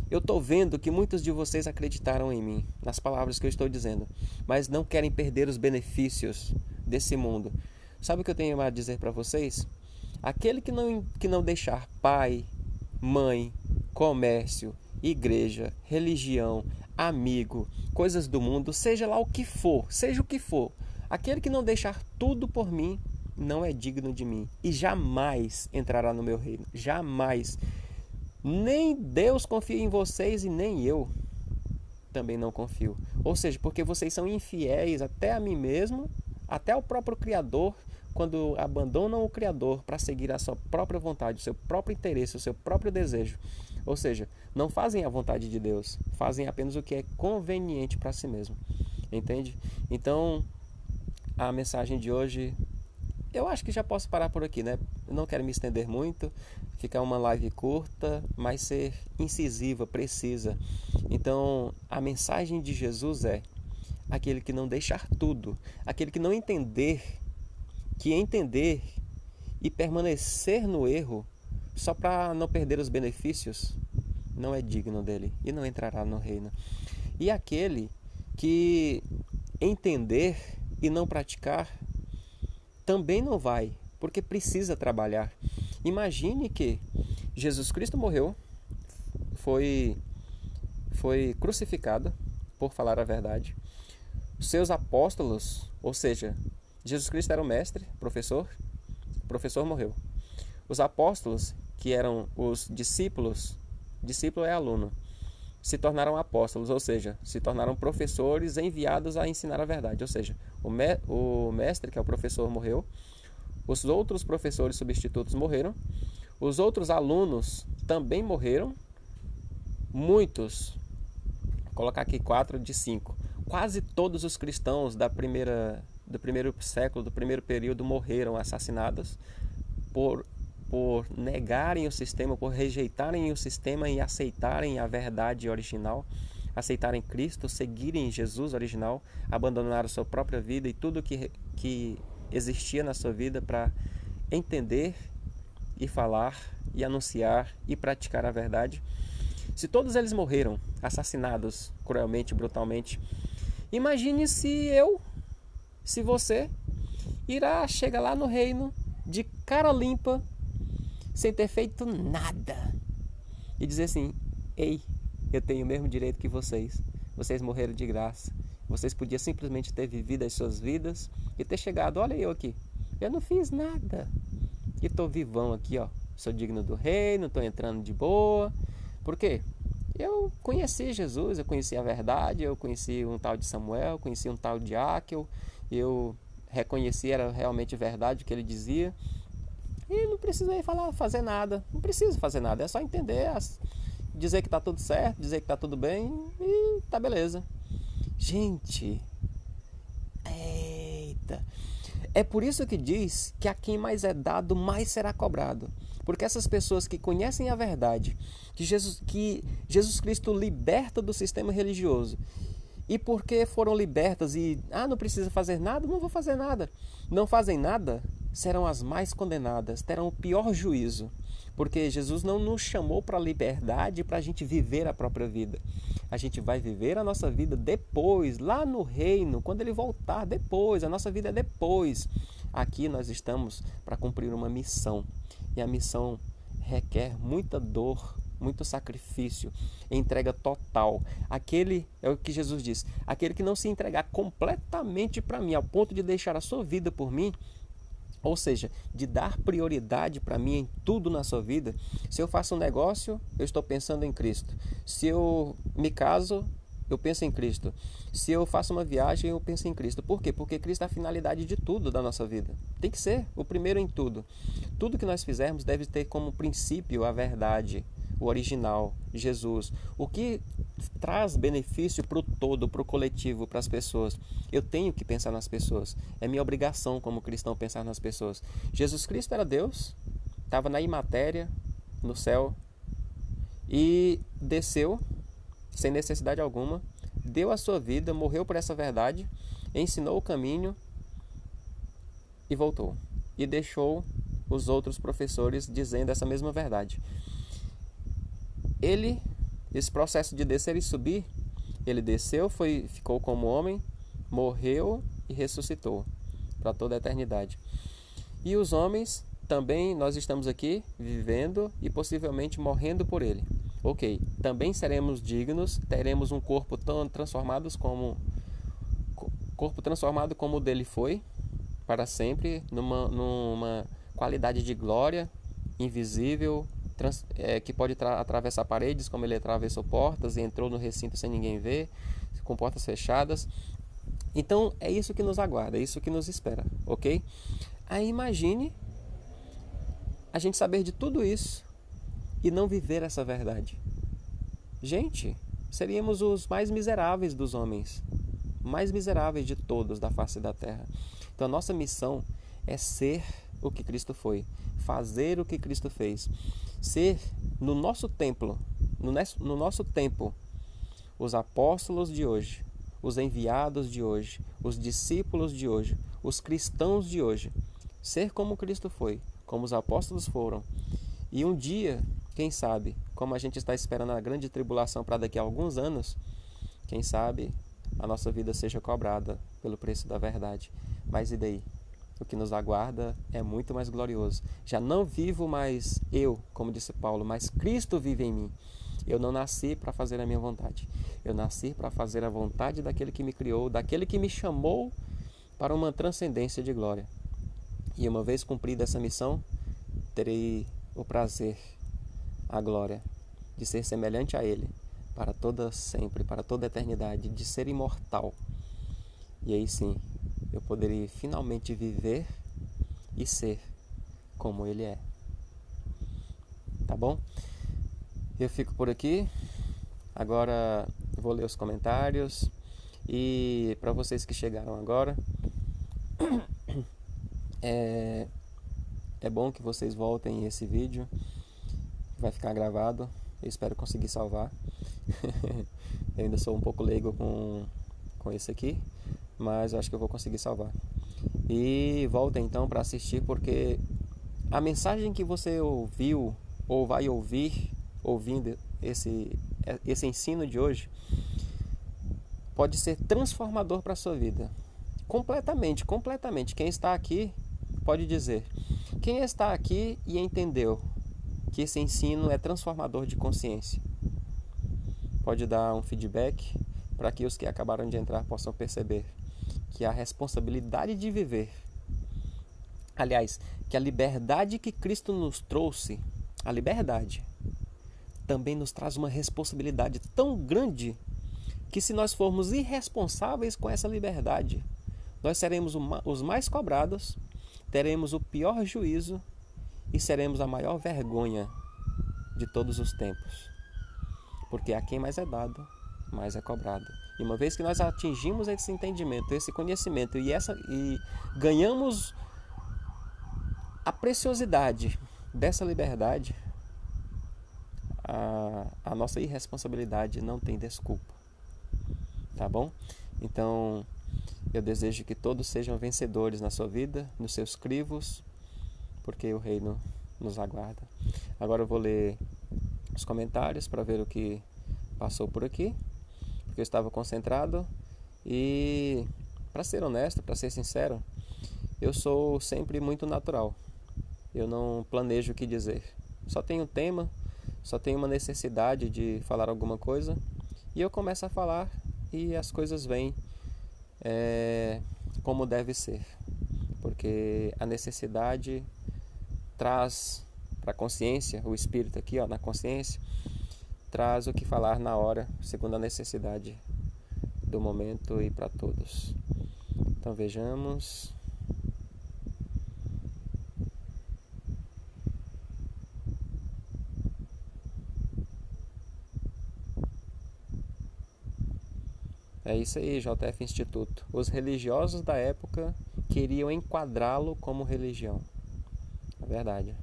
eu estou vendo que muitos de vocês acreditaram em mim, nas palavras que eu estou dizendo, mas não querem perder os benefícios desse mundo. Sabe o que eu tenho a dizer para vocês? Aquele que não deixar pai, mãe, comércio, igreja, religião, amigo, coisas do mundo, seja lá o que for, seja o que for, aquele que não deixar tudo por mim, não é digno de mim e jamais entrará no meu reino. Jamais. Nem Deus confia em vocês e nem eu também não confio. Ou seja, porque vocês são infiéis até a mim mesmo, até ao próprio Criador, quando abandonam o Criador para seguir a sua própria vontade, o seu próprio interesse, o seu próprio desejo. Ou seja, não fazem a vontade de Deus, fazem apenas o que é conveniente para si mesmo. Entende? Então, a mensagem de hoje, eu acho que já posso parar por aqui, né? Eu não quero me estender muito, ficar uma live curta, mas ser incisiva, precisa. Então, a mensagem de Jesus é: aquele que não deixar tudo, aquele que não entender e permanecer no erro só para não perder os benefícios, não é digno dele e não entrará no reino. E aquele que entender e não praticar também não vai, porque precisa trabalhar. Imagine que Jesus Cristo morreu, foi crucificado por falar a verdade. Seus apóstolos, ou seja, Jesus Cristo era o mestre, o professor morreu. Os apóstolos, que eram os discípulos, discípulo é aluno, se tornaram apóstolos, ou seja, se tornaram professores enviados a ensinar a verdade. Ou seja, o mestre, que é o professor, morreu, os outros professores substitutos morreram, os outros alunos também morreram, muitos, vou colocar aqui 4 de 5, quase todos os cristãos da primeira do primeiro século, do primeiro período, morreram assassinados por negarem o sistema, por rejeitarem o sistema e aceitarem a verdade original, aceitarem Cristo, seguirem Jesus original, abandonaram sua própria vida e tudo que existia na sua vida para entender e falar e anunciar e praticar a verdade. Se todos eles morreram assassinados cruelmente, brutalmente, imagine se você chega lá no reino de cara limpa, sem ter feito nada, e dizer assim: ei, eu tenho o mesmo direito que vocês morreram de graça, vocês podiam simplesmente ter vivido as suas vidas e ter chegado, olha eu aqui, eu não fiz nada, e estou vivão aqui, ó, sou digno do reino, estou entrando de boa. Por quê? Eu conheci Jesus, eu conheci a verdade, eu conheci um tal de Samuel, conheci um tal de Áquel, eu reconheci, era realmente verdade o que ele dizia, e não precisei fazer nada, não preciso fazer nada, é só entender, dizer que está tudo certo, dizer que está tudo bem e tá beleza. Gente, eita, é por isso que diz que a quem mais é dado, mais será cobrado. Porque essas pessoas que conhecem a verdade, que Jesus Cristo liberta do sistema religioso, e porque foram libertas e não precisa fazer nada, não vou fazer nada, não fazem nada, serão as mais condenadas, terão o pior juízo. Porque Jesus não nos chamou para a liberdade, para a gente viver a própria vida. A gente vai viver a nossa vida depois, lá no reino, quando Ele voltar, depois. A nossa vida é depois. Aqui nós estamos para cumprir uma missão. E a missão requer muita dor, muito sacrifício, entrega total. Aquele, é o que Jesus diz, aquele que não se entregar completamente para mim, ao ponto de deixar a sua vida por mim, ou seja, de dar prioridade para mim em tudo na sua vida. Se eu faço um negócio, eu estou pensando em Cristo. Se eu me caso, eu penso em Cristo. Se eu faço uma viagem, eu penso em Cristo. Por quê? Porque Cristo é a finalidade de tudo da nossa vida. Tem que ser o primeiro em tudo. Tudo que nós fizermos deve ter como princípio a verdade, o original, Jesus. O que traz benefício para o todo, para o coletivo, para as pessoas. Eu tenho que pensar nas pessoas. É minha obrigação como cristão pensar nas pessoas. Jesus Cristo era Deus, estava na imatéria, no céu, e desceu sem necessidade alguma, deu a sua vida, morreu por essa verdade, ensinou o caminho e voltou. E deixou os outros professores dizendo essa mesma verdade. Esse processo de descer e subir, ele desceu, ficou como homem, morreu e ressuscitou para toda a eternidade. E os homens também, nós estamos aqui vivendo e possivelmente morrendo por ele. Ok, também seremos dignos, teremos um corpo tão transformado como o dele foi, para sempre, numa qualidade de glória invisível, que pode atravessar paredes, como ele atravessou portas e entrou no recinto sem ninguém ver, com portas fechadas. Então é isso que nos aguarda, é isso que nos espera, ok? Aí imagine a gente saber de tudo isso e não viver essa verdade. Gente, seríamos os mais miseráveis dos homens, mais miseráveis de todos da face da terra. Então a nossa missão é ser o que Cristo foi, fazer o que Cristo fez, ser no nosso templo, no nosso tempo, os apóstolos de hoje, os enviados de hoje, os discípulos de hoje, os cristãos de hoje, ser como Cristo foi, como os apóstolos foram. E um dia, quem sabe, como a gente está esperando a grande tribulação para daqui a alguns anos, quem sabe a nossa vida seja cobrada pelo preço da verdade. Mas e daí? O que nos aguarda é muito mais glorioso. Já não vivo mais eu, como disse Paulo, mas Cristo vive em mim. Eu não nasci para fazer a minha vontade. Eu nasci para fazer a vontade daquele que me criou, daquele que me chamou para uma transcendência de glória. E uma vez cumprida essa missão, terei o prazer, a glória de ser semelhante a Ele para toda sempre, para toda a eternidade, de ser imortal. E aí sim, eu poderia finalmente viver e ser como Ele é. Tá bom? Eu fico por aqui. Agora vou ler os comentários. E para vocês que chegaram agora, É bom que vocês voltem esse vídeo, vai ficar gravado, eu espero conseguir salvar. Eu ainda sou um pouco leigo com esse aqui, mas eu acho que eu vou conseguir salvar. E voltem então para assistir, porque a mensagem que você ouviu ou vai ouvir ouvindo esse ensino de hoje pode ser transformador para a sua vida. Completamente, completamente. Quem está aqui pode dizer. Quem está aqui e entendeu que esse ensino é transformador de consciência, pode dar um feedback para que os que acabaram de entrar possam perceber que a responsabilidade de viver, aliás, que a liberdade que Cristo nos trouxe, a liberdade, também nos traz uma responsabilidade tão grande que, se nós formos irresponsáveis com essa liberdade, nós seremos os mais cobrados, teremos o pior juízo e seremos a maior vergonha de todos os tempos. Porque a quem mais é dado, mais é cobrado. E uma vez que nós atingimos esse entendimento, esse conhecimento e ganhamos a preciosidade dessa liberdade, a nossa irresponsabilidade não tem desculpa. Tá bom? Então, eu desejo que todos sejam vencedores na sua vida, nos seus crivos, porque o reino nos aguarda. Agora eu vou ler os comentários para ver o que passou por aqui, porque eu estava concentrado e, para ser honesto, para ser sincero, eu sou sempre muito natural. Eu não planejo o que dizer. Só tenho um tema, só tenho uma necessidade de falar alguma coisa e eu começo a falar e as coisas vêm como deve ser, porque a necessidade traz para a consciência, o espírito aqui na consciência, traz o que falar na hora, segundo a necessidade do momento e para todos. Então vejamos. É isso aí, JF Instituto. Os religiosos da época queriam enquadrá-lo como religião. É verdade.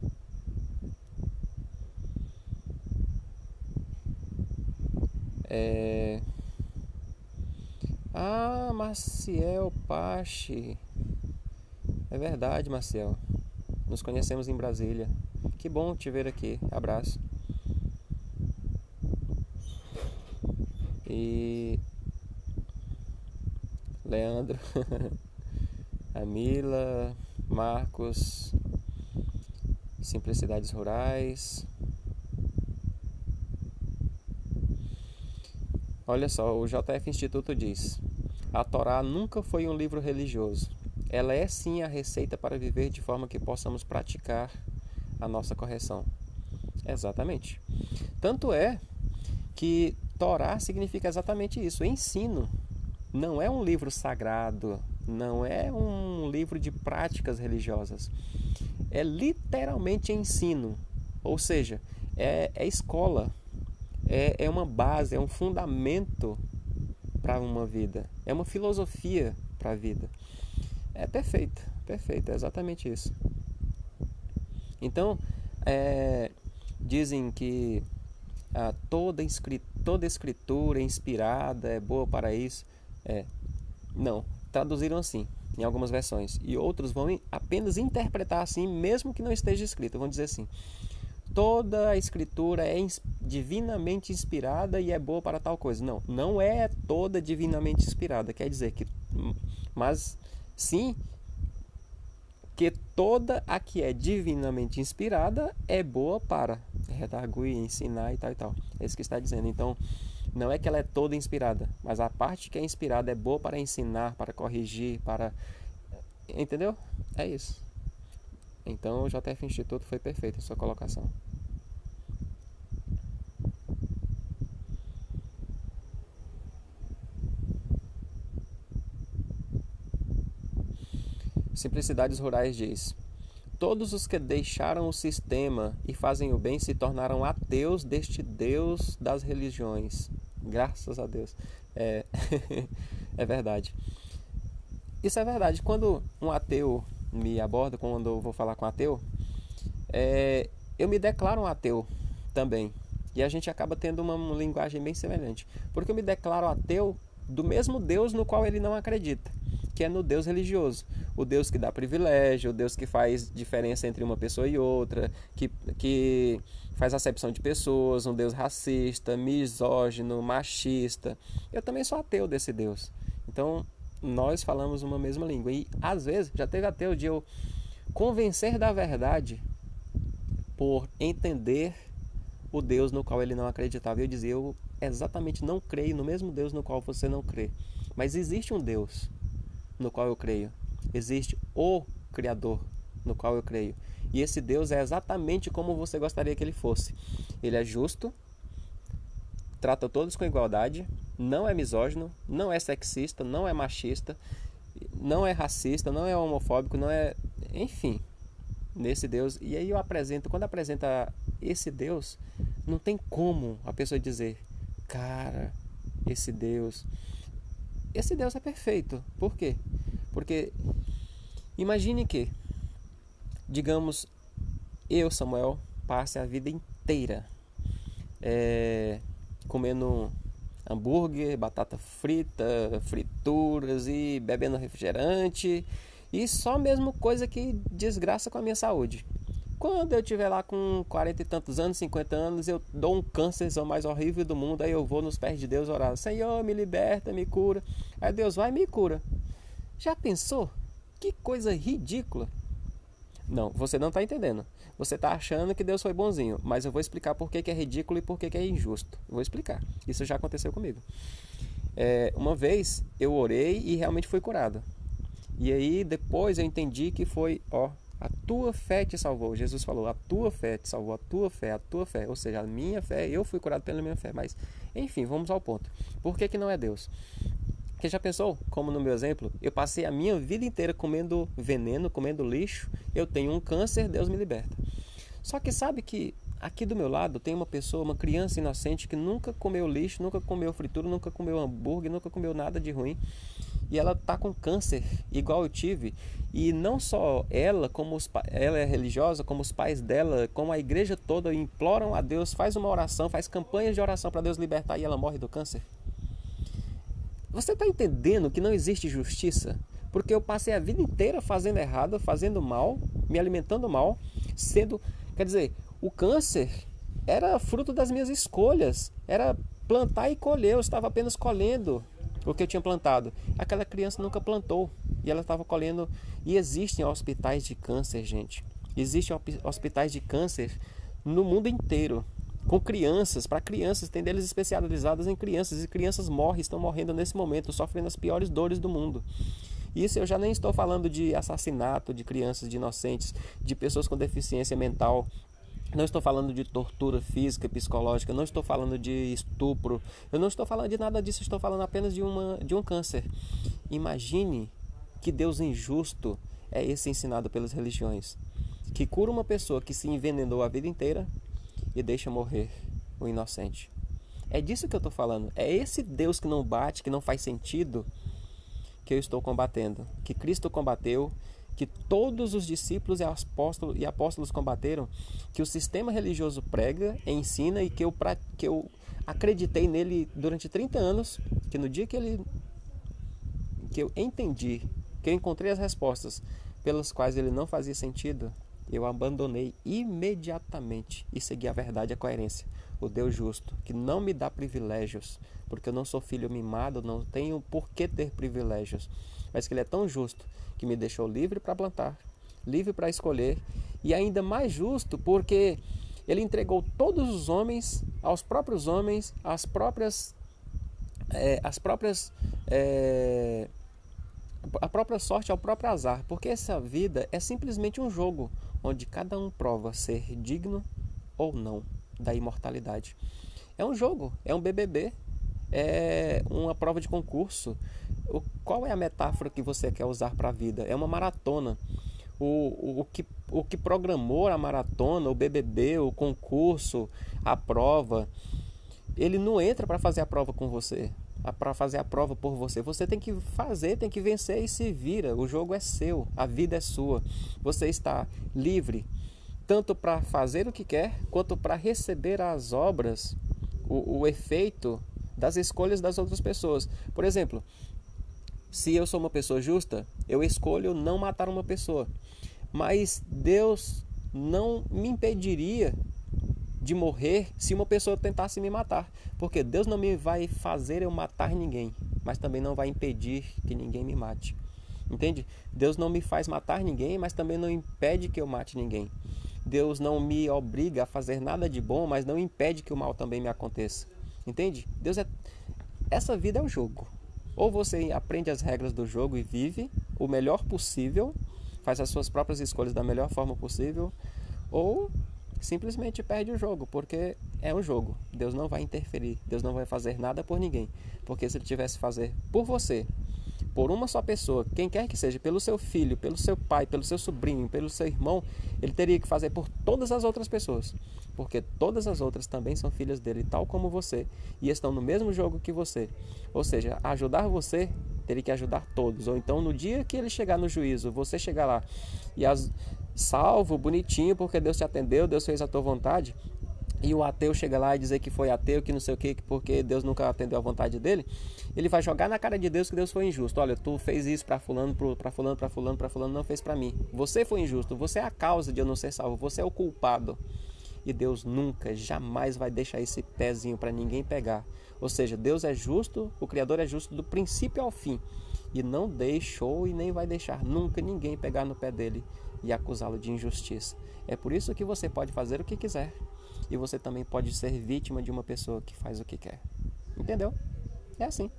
Maciel Pache. É verdade, Maciel. Nos conhecemos em Brasília. Que bom te ver aqui. Abraço. E Leandro, a Mila, Marcos, Simplicidades Rurais. Olha só, o JF Instituto diz: a Torá nunca foi um livro religioso. Ela é sim a receita para viver de forma que possamos praticar a nossa correção. Exatamente. Tanto é que Torá significa exatamente isso, ensino. Não é um livro sagrado, não é um livro de práticas religiosas. É literalmente ensino, ou seja, é escola, é uma base, é um fundamento para uma vida, é uma filosofia para a vida. É perfeito, perfeito, é exatamente isso. Então, dizem que toda escritura inspirada é boa para isso. Não, traduziram assim em algumas versões, e outros vão apenas interpretar assim, mesmo que não esteja escrito. Vão dizer assim: toda a escritura é divinamente inspirada e é boa para tal coisa. Não, não é toda divinamente inspirada. Quer dizer que, mas sim que toda a que é divinamente inspirada é boa para redarguir, ensinar e tal e tal. É isso que está dizendo. Então, não é que ela é toda inspirada, mas a parte que é inspirada é boa para ensinar, para corrigir, para... Entendeu? É isso. Então, o JF Instituto foi perfeito a sua colocação. Simplicidades Rurais diz: todos os que deixaram o sistema e fazem o bem se tornaram ateus deste Deus das religiões. Graças a Deus. É verdade. Isso é verdade. Quando um ateu me aborda, quando eu vou falar com um ateu, eu me declaro um ateu também. E a gente acaba tendo uma linguagem bem semelhante. Porque eu me declaro ateu do mesmo Deus no qual ele não acredita, que é no Deus religioso. O Deus que dá privilégio, o Deus que faz diferença entre uma pessoa e outra, que faz acepção de pessoas, um Deus racista, misógino, machista. Eu também sou ateu desse Deus. Então, nós falamos uma mesma língua. E, às vezes, já teve ateu de eu convencer da verdade por entender o Deus no qual ele não acreditava. Eu dizia, eu exatamente não creio no mesmo Deus no qual você não crê. Mas existe um Deus no qual eu creio. Existe o Criador no qual eu creio. E esse Deus é exatamente como você gostaria que ele fosse. Ele é justo, trata todos com igualdade, não é misógino, não é sexista, não é machista, não é racista, não é homofóbico, não é... Enfim, nesse Deus. E aí eu apresento, quando apresenta esse Deus, não tem como a pessoa dizer, cara, esse Deus é perfeito. Por quê? Porque imagine que, digamos, eu, Samuel, passe a vida inteira comendo hambúrguer, batata frita, frituras e bebendo refrigerante, e só mesmo coisa que desgraça com a minha saúde. Quando eu estiver lá com 40 e tantos anos, 50 anos, eu dou um câncerzão mais horrível do mundo, aí eu vou nos pés de Deus orar, Senhor, me liberta, me cura. Aí Deus vai e me cura. Já pensou? Que coisa ridícula. Não, você não está entendendo. Você está achando que Deus foi bonzinho, mas eu vou explicar por que é ridículo e por que é injusto. Eu vou explicar. Isso já aconteceu comigo. Uma vez eu orei e realmente fui curado. E aí depois eu entendi que foi, a tua fé te salvou. Jesus falou, a tua fé te salvou, a tua fé. Ou seja, a minha fé, eu fui curado pela minha fé. Mas, enfim, vamos ao ponto. Por que não é Deus? Porque já pensou, como no meu exemplo, eu passei a minha vida inteira comendo veneno, comendo lixo, eu tenho um câncer, Deus me liberta. Só que sabe que aqui do meu lado tem uma pessoa, uma criança inocente que nunca comeu lixo, nunca comeu fritura, nunca comeu hambúrguer, nunca comeu nada de ruim. E ela está com câncer, igual eu tive. E não só ela, ela é religiosa, como os pais dela, como a igreja toda imploram a Deus, faz uma oração, faz campanhas de oração para Deus libertar e ela morre do câncer. Você está entendendo que não existe justiça? Porque eu passei a vida inteira fazendo errado, fazendo mal, me alimentando mal, Quer dizer, o câncer era fruto das minhas escolhas. Era plantar e colher, eu estava apenas colhendo o que eu tinha plantado. Aquela criança nunca plantou e ela estava colhendo. E existem hospitais de câncer, gente. Existem hospitais de câncer no mundo inteiro. Com crianças, para crianças, tem deles especializados em crianças, e crianças estão morrendo nesse momento, sofrendo as piores dores do mundo. Isso eu já nem estou falando de assassinato de crianças, de inocentes, de pessoas com deficiência mental. Não estou falando de tortura física, psicológica, não estou falando de estupro, eu não estou falando de nada disso, estou falando apenas de um câncer. Imagine que Deus injusto é esse ensinado pelas religiões, que cura uma pessoa que se envenenou a vida inteira e deixa morrer o inocente. É disso que eu estou falando. É esse Deus que não bate, que não faz sentido, que eu estou combatendo. Que Cristo combateu, que todos os discípulos e apóstolos combateram, que o sistema religioso prega, ensina, e que eu acreditei nele durante 30 anos, que no dia que eu entendi, que eu encontrei as respostas pelas quais ele não fazia sentido, eu abandonei imediatamente e segui a verdade e a coerência. O Deus justo, que não me dá privilégios, porque eu não sou filho mimado, não tenho por que ter privilégios, mas que ele é tão justo que me deixou livre para plantar, livre para escolher, e ainda mais justo porque ele entregou todos os homens, aos próprios homens, a própria sorte, ao próprio azar, porque essa vida é simplesmente um jogo onde cada um prova ser digno ou não da imortalidade. É um jogo, é um BBB, é uma prova de concurso. Qual é a metáfora que você quer usar para a vida? É uma maratona. O que programou a maratona, o BBB, o concurso, a prova, ele não entra para fazer a prova com você. para fazer a prova por você. Você tem que fazer, tem que vencer e se vira. O jogo é seu, a vida é sua. Você está livre, tanto para fazer o que quer, quanto para receber as obras, o efeito das escolhas das outras pessoas. Por exemplo, se eu sou uma pessoa justa, eu escolho não matar uma pessoa. Mas Deus não me impediria de morrer se uma pessoa tentasse me matar. Porque Deus não me vai fazer eu matar ninguém, mas também não vai impedir que ninguém me mate. Entende? Deus não me faz matar ninguém, mas também não impede que eu mate ninguém. Deus não me obriga a fazer nada de bom, mas não impede que o mal também me aconteça. Entende? Essa vida é o jogo. Ou você aprende as regras do jogo e vive o melhor possível, faz as suas próprias escolhas da melhor forma possível, ou simplesmente perde o jogo, porque é um jogo. Deus não vai interferir, Deus não vai fazer nada por ninguém, porque se Ele tivesse fazer por você, por uma só pessoa, quem quer que seja, pelo seu filho, pelo seu pai, pelo seu sobrinho, pelo seu irmão, Ele teria que fazer por todas as outras pessoas, porque todas as outras também são filhas dele, tal como você, e estão no mesmo jogo que você. Ou seja, ajudar você, teria que ajudar todos. Ou então, no dia que Ele chegar no juízo, você chegar lá e salvo, bonitinho, porque Deus te atendeu, Deus fez a tua vontade, e o ateu chega lá e dizer que foi ateu, que não sei o que, porque Deus nunca atendeu a vontade dele, ele vai jogar na cara de Deus que Deus foi injusto. Olha, tu fez isso para fulano, para fulano, para fulano, para fulano, não fez para mim. Você foi injusto, você é a causa de eu não ser salvo, você é o culpado. E Deus nunca, jamais vai deixar esse pezinho para ninguém pegar. Ou seja, Deus é justo, o Criador é justo do princípio ao fim. E não deixou e nem vai deixar nunca ninguém pegar no pé dele e acusá-lo de injustiça. É por isso que você pode fazer o que quiser. E você também pode ser vítima de uma pessoa que faz o que quer. Entendeu? É assim.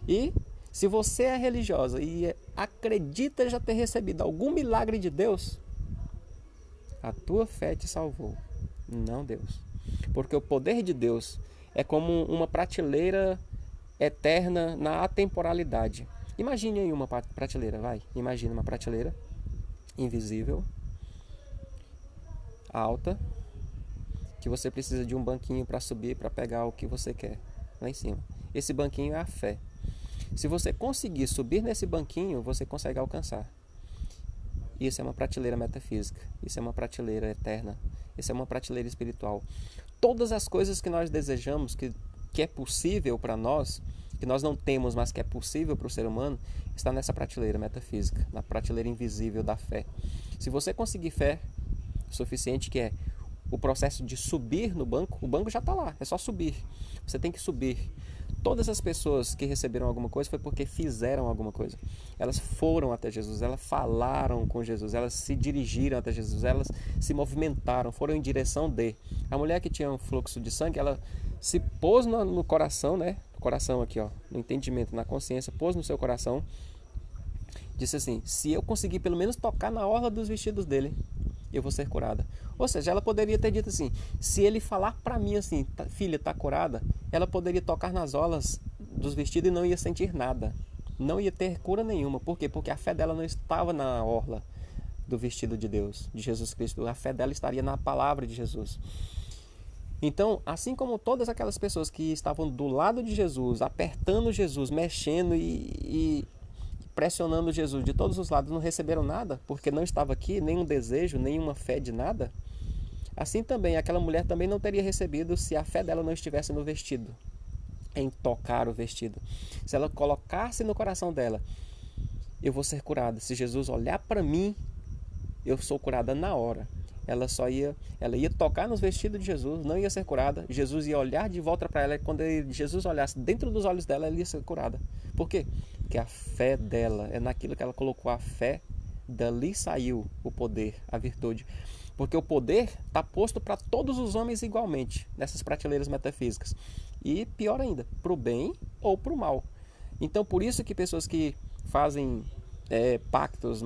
E se você é religiosa e acredita já ter recebido algum milagre de Deus, a tua fé te salvou, não Deus. Porque o poder de Deus é como uma prateleira eterna na atemporalidade. Imagine aí uma prateleira, vai. Imagine uma prateleira invisível, alta, que você precisa de um banquinho para subir, para pegar o que você quer lá em cima. Esse banquinho é a fé. Se você conseguir subir nesse banquinho, você consegue alcançar. Isso é uma prateleira metafísica. Isso é uma prateleira eterna. Isso é uma prateleira espiritual. Todas as coisas que nós desejamos, que é possível para nós, que nós não temos, mas que é possível para o ser humano, está nessa prateleira metafísica, na prateleira invisível da fé. Se você conseguir fé suficiente, que é o processo de subir no banco, o banco já está lá, é só subir. Você tem que subir. Todas as pessoas que receberam alguma coisa foi porque fizeram alguma coisa. Elas foram até Jesus, elas falaram com Jesus, elas se dirigiram até Jesus, elas se movimentaram, foram em direção de. A mulher que tinha um fluxo de sangue, ela se pôs no coração, né? No coração aqui, ó, no entendimento, na consciência, pôs no seu coração, disse assim: se eu conseguir pelo menos tocar na orla dos vestidos dele, eu vou ser curada. Ou seja, ela poderia ter dito assim, se ele falar para mim assim, filha, tá curada, ela poderia tocar nas orlas dos vestidos e não ia sentir nada. Não ia ter cura nenhuma. Por quê? Porque a fé dela não estava na orla do vestido de Deus, de Jesus Cristo. A fé dela estaria na palavra de Jesus. Então, assim como todas aquelas pessoas que estavam do lado de Jesus, apertando Jesus, mexendo e pressionando Jesus de todos os lados, não receberam nada, porque não estava aqui nenhum desejo, nenhuma fé de nada, assim também aquela mulher também não teria recebido se a fé dela não estivesse no vestido, em tocar o vestido. Se ela colocasse no coração dela, eu vou ser curada, se Jesus olhar para mim, eu sou curada na hora. Ela ia tocar nos vestidos de Jesus, não ia ser curada. Jesus ia olhar de volta para ela, e quando Jesus olhasse dentro dos olhos dela, ela ia ser curada. Por quê? Porque a fé dela, é naquilo que ela colocou a fé, dali saiu o poder, a virtude. Porque o poder está posto para todos os homens igualmente, nessas prateleiras metafísicas. E pior ainda, para o bem ou para o mal. Então, por isso que pessoas que fazem pactos,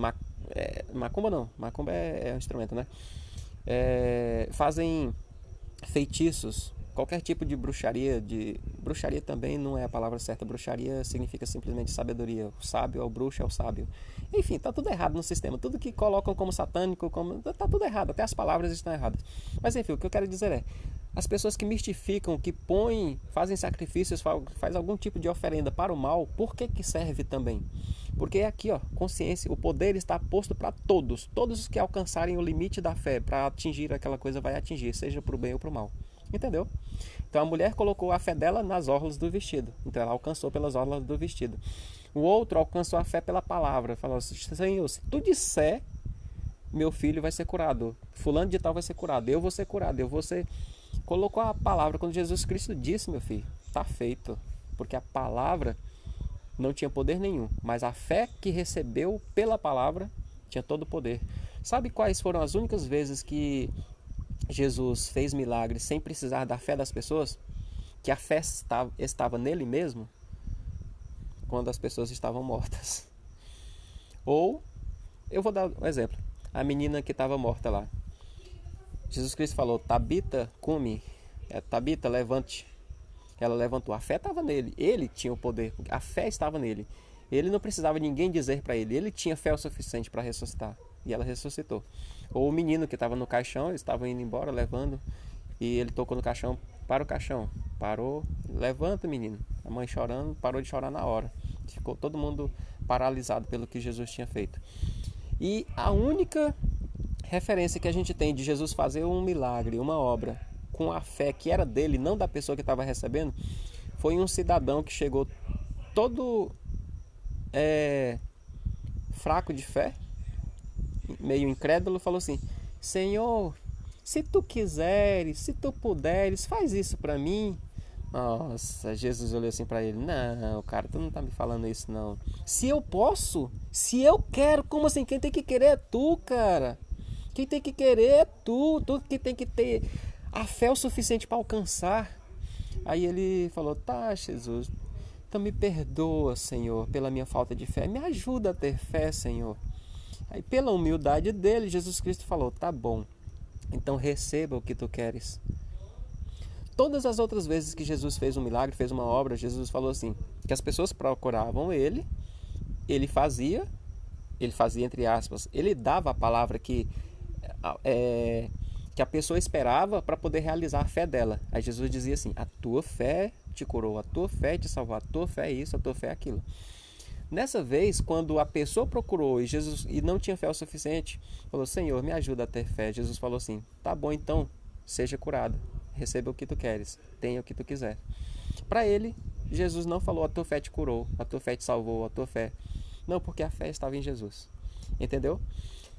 macumba não, macumba é um instrumento, né? Fazem feitiços, qualquer tipo de bruxaria, bruxaria também não é a palavra certa, bruxaria significa simplesmente sabedoria, o sábio é o bruxo, é o sábio. Enfim, tá tudo errado no sistema, tudo que colocam como satânico, tá tudo errado, até as palavras estão erradas. Mas enfim, o que eu quero dizer As pessoas que mistificam, que fazem sacrifícios, faz algum tipo de oferenda para o mal, por que serve também? Porque aqui, ó, consciência, o poder está posto para todos. Todos os que alcançarem o limite da fé para atingir aquela coisa vai atingir, seja para o bem ou para o mal. Entendeu? Então a mulher colocou a fé dela nas orlas do vestido. Então ela alcançou pelas orlas do vestido. O outro alcançou a fé pela palavra. Falou assim: Senhor, se tu disser, meu filho vai ser curado. Fulano de tal vai ser curado. Eu vou ser curado. Eu vou ser... Colocou a palavra. Quando Jesus Cristo disse, meu filho, está feito. Porque a palavra não tinha poder nenhum. Mas a fé que recebeu pela palavra tinha todo o poder. Sabe quais foram as únicas vezes que Jesus fez milagres sem precisar da fé das pessoas? Que a fé estava nele mesmo? Quando as pessoas estavam mortas. Ou, eu vou dar um exemplo. A menina que estava morta lá. Jesus Cristo falou: Tabita, cumi. Tabita, levante. Ela levantou. A fé estava nele. Ele tinha o poder. A fé estava nele. Ele não precisava de ninguém dizer para ele. Ele tinha fé o suficiente para ressuscitar. E ela ressuscitou. Ou o menino que estava no caixão, eles estavam indo embora, levando. E ele tocou no caixão. Para o caixão. Parou. Levanta, menino. A mãe chorando, parou de chorar na hora. Ficou todo mundo paralisado pelo que Jesus tinha feito. E a única referência que a gente tem de Jesus fazer um milagre, uma obra, com a fé que era dele, não da pessoa que estava recebendo, foi um cidadão que chegou todo fraco de fé, meio incrédulo, falou assim: Senhor, se tu quiseres, se tu puderes, faz isso para mim. Nossa, Jesus olhou assim para ele: não, cara, tu não tá me falando isso não. Se eu posso, se eu quero, como assim? Quem tem que querer é tu, cara. Quem tem que querer é tu. Tu que tem que ter a fé o suficiente para alcançar. Aí ele falou: tá, Jesus, então me perdoa, Senhor, pela minha falta de fé. Me ajuda a ter fé, Senhor. Aí pela humildade dele, Jesus Cristo falou: tá bom, então receba o que tu queres. Todas as outras vezes que Jesus fez um milagre, fez uma obra, Jesus falou assim, que as pessoas procuravam ele fazia entre aspas, ele dava a palavra que a pessoa esperava para poder realizar a fé dela. Aí Jesus dizia assim: a tua fé te curou, a tua fé te salvou, a tua fé é isso, a tua fé é aquilo. Nessa vez, quando a pessoa procurou e não tinha fé o suficiente, falou: Senhor, me ajuda a ter fé. Jesus falou assim: tá bom, então, seja curado. Receba o que tu queres, tenha o que tu quiser. Para ele, Jesus não falou: a tua fé te curou, a tua fé te salvou, a tua fé. Não, porque a fé estava em Jesus. Entendeu?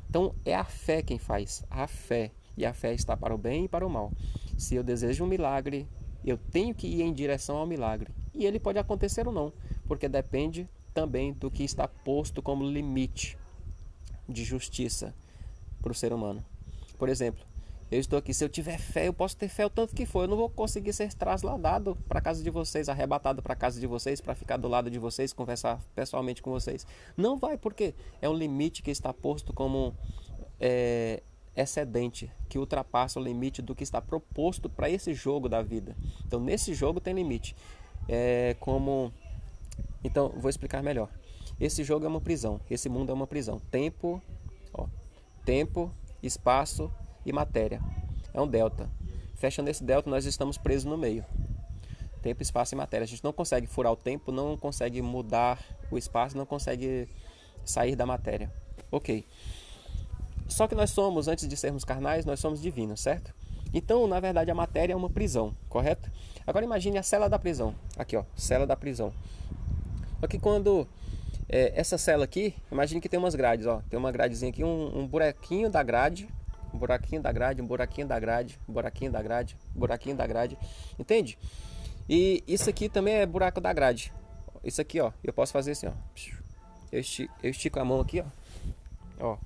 Então é a fé quem faz, a fé. E a fé está para o bem e para o mal. Se eu desejo um milagre, eu tenho que ir em direção ao milagre. E ele pode acontecer ou não, porque depende também do que está posto como limite de justiça para o ser humano. Por exemplo, eu estou aqui, se eu tiver fé, eu posso ter fé o tanto que for. Eu não vou conseguir ser trasladado para a casa de vocês, arrebatado para a casa de vocês, para ficar do lado de vocês, conversar pessoalmente com vocês. Não vai, porque é um limite que está posto como excedente, que ultrapassa o limite do que está proposto para esse jogo da vida. Então, nesse jogo tem limite. Então, vou explicar melhor. Esse jogo é uma prisão, esse mundo é uma prisão. Tempo, espaço e matéria. É um delta. Fechando esse delta, nós estamos presos no meio. Tempo, espaço e matéria. A gente não consegue furar o tempo, não consegue mudar o espaço, não consegue sair da matéria. Ok. Só que nós somos, antes de sermos carnais, nós somos divinos, certo? Então, na verdade, a matéria é uma prisão, correto? Agora imagine a cela da prisão. Aqui, ó, cela da prisão. Aqui quando essa cela aqui, imagine que tem umas grades, ó. Tem uma gradezinha aqui, um buraquinho da grade, um buraquinho da grade, um buraquinho da grade, um buraquinho da grade, um buraquinho da grade. Entende? E isso aqui também é buraco da grade. Isso aqui, ó, eu posso fazer assim, ó. Eu estico a mão aqui, ó.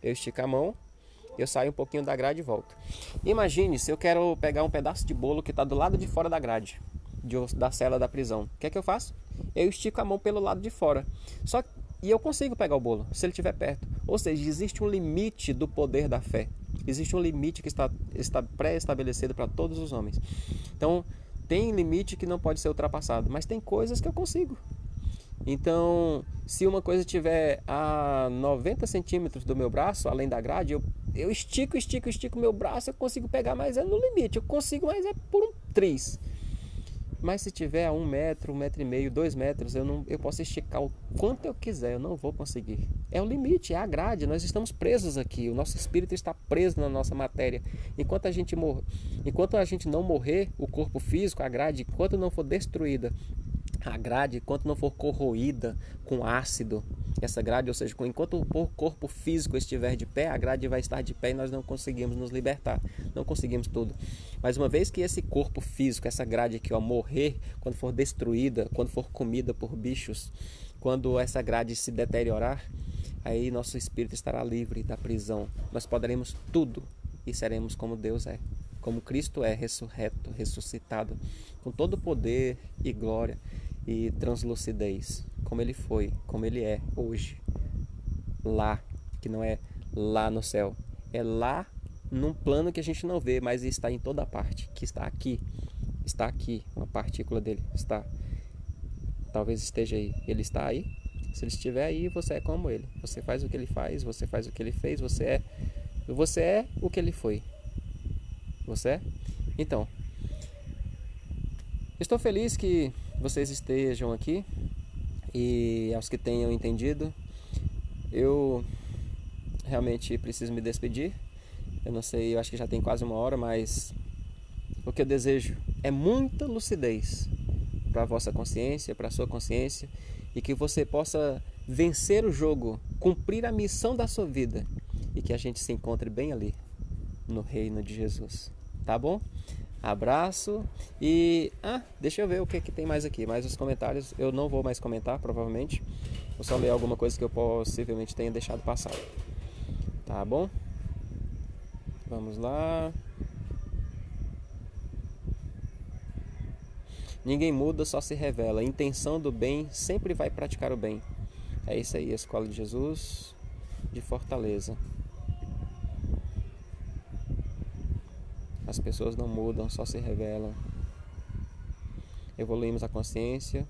Eu estico a mão, eu saio um pouquinho da grade e volto. Imagine se eu quero pegar um pedaço de bolo que está do lado de fora da grade, da cela da prisão. O que é que eu faço? Eu estico a mão pelo lado de fora. E eu consigo pegar o bolo, se ele estiver perto. Ou seja, existe um limite do poder da fé. Existe um limite que está pré-estabelecido para todos os homens. Então, tem limite que não pode ser ultrapassado, mas tem coisas que eu consigo. Então, se uma coisa estiver a 90 centímetros do meu braço, além da grade, eu estico meu braço, eu consigo pegar, mas é no limite. Eu consigo, mas é por um triz. Mas se tiver a 1 metro, 1,5 metro, 2 metros, eu posso esticar o quanto eu quiser, eu não vou conseguir. É o limite, é a grade, nós estamos presos aqui, o nosso espírito está preso na nossa matéria. Enquanto a gente não morrer, o corpo físico, a grade, enquanto não for destruída, a grade, enquanto não for corroída com ácido, essa grade, ou seja, enquanto o corpo físico estiver de pé, a grade vai estar de pé e nós não conseguimos nos libertar, não conseguimos tudo. Mas uma vez que esse corpo físico, essa grade aqui, morrer, quando for destruída, quando for comida por bichos, quando essa grade se deteriorar, aí nosso espírito estará livre da prisão. Nós poderemos tudo e seremos como Deus é, como Cristo é, ressurreto, ressuscitado, com todo o poder e glória e translucidez, como ele foi, como ele é hoje, lá, que não é lá no céu, é lá num plano que a gente não vê, mas está em toda parte, que está aqui, uma partícula dele, talvez esteja aí, ele está aí, se ele estiver aí, você é como ele, você faz o que ele faz, você faz o que ele fez, você é o que ele foi, você é? Então, estou feliz que vocês estejam aqui e aos que tenham entendido, eu realmente preciso me despedir. Eu não sei, eu acho que já tem quase 1 hora, mas o que eu desejo é muita lucidez para a vossa consciência, para a sua consciência, e que você possa vencer o jogo, cumprir a missão da sua vida e que a gente se encontre bem ali no reino de Jesus, tá bom? Abraço e deixa eu ver o que tem mais aqui, mais os comentários eu não vou mais comentar, provavelmente vou só ler alguma coisa que eu possivelmente tenha deixado passar, tá bom? Vamos lá. Ninguém muda, só se revela. A intenção do bem sempre vai praticar o bem. É isso aí, a Escola de Jesus de Fortaleza. As pessoas não mudam, só se revelam. Evoluímos a consciência.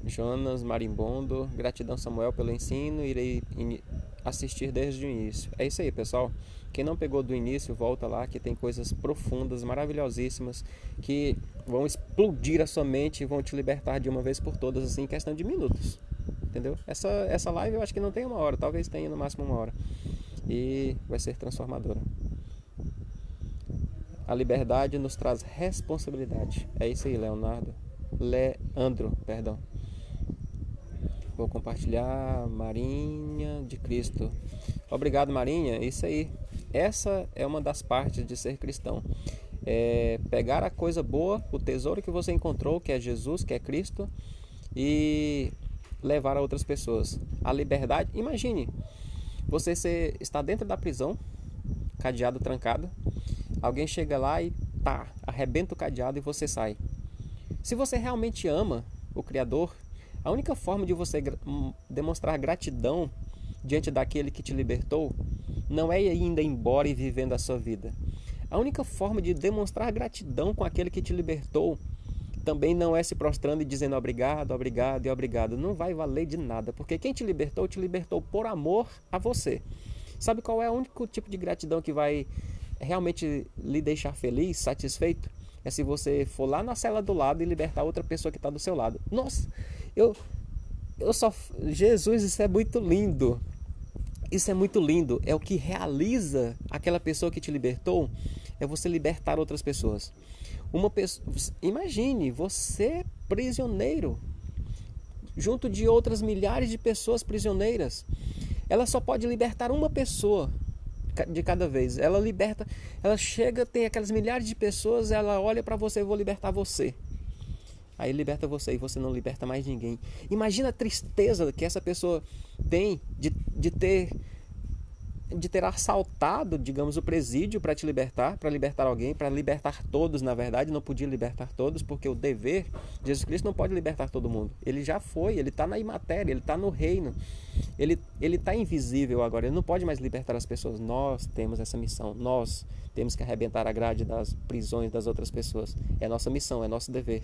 Jonas Marimbondo, gratidão Samuel pelo ensino, irei assistir desde o início. É isso aí, pessoal. Quem não pegou do início, volta lá, que tem coisas profundas, maravilhosíssimas, que vão explodir a sua mente e vão te libertar de uma vez por todas, assim, em questão de minutos. Entendeu? Essa live eu acho que não tem 1 hora, talvez tenha no máximo 1 hora. E vai ser transformadora. A liberdade nos traz responsabilidade. É isso aí, Leandro, perdão. Vou compartilhar. Marinha de Cristo. Obrigado, Marinha. Isso aí. Essa é uma das partes de ser cristão. É pegar a coisa boa, o tesouro que você encontrou, que é Jesus, que é Cristo, e levar a outras pessoas. A liberdade. Imagine, você está dentro da prisão, cadeado trancado. Alguém chega lá e arrebenta o cadeado e você sai. Se você realmente ama o Criador, a única forma de você demonstrar gratidão diante daquele que te libertou não é ainda embora e vivendo a sua vida. A única forma de demonstrar gratidão com aquele que te libertou também não é se prostrando e dizendo obrigado, obrigado e obrigado. Não vai valer de nada, porque quem te libertou por amor a você. Sabe qual é o único tipo de gratidão que vai realmente lhe deixar feliz, satisfeito? É se você for lá na cela do lado e libertar outra pessoa que está do seu lado. Nossa, Jesus, isso é muito lindo. Isso é muito lindo. É o que realiza aquela pessoa que te libertou, é você libertar outras pessoas. Imagine, você prisioneiro, junto de outras milhares de pessoas prisioneiras. Ela só pode libertar uma pessoa de cada vez. Ela chega, tem aquelas milhares de pessoas, ela olha para você, eu vou libertar você. Aí liberta você e você não liberta mais ninguém. Imagina a tristeza que essa pessoa tem de ter de ter assaltado, digamos, o presídio para te libertar, para libertar alguém, para libertar todos, na verdade, não podia libertar todos, porque o dever, Jesus Cristo não pode libertar todo mundo. Ele já foi, ele está na imatéria, ele está no reino, ele está invisível agora, ele não pode mais libertar as pessoas. Nós temos essa missão, nós temos que arrebentar a grade das prisões das outras pessoas. É nossa missão, é nosso dever.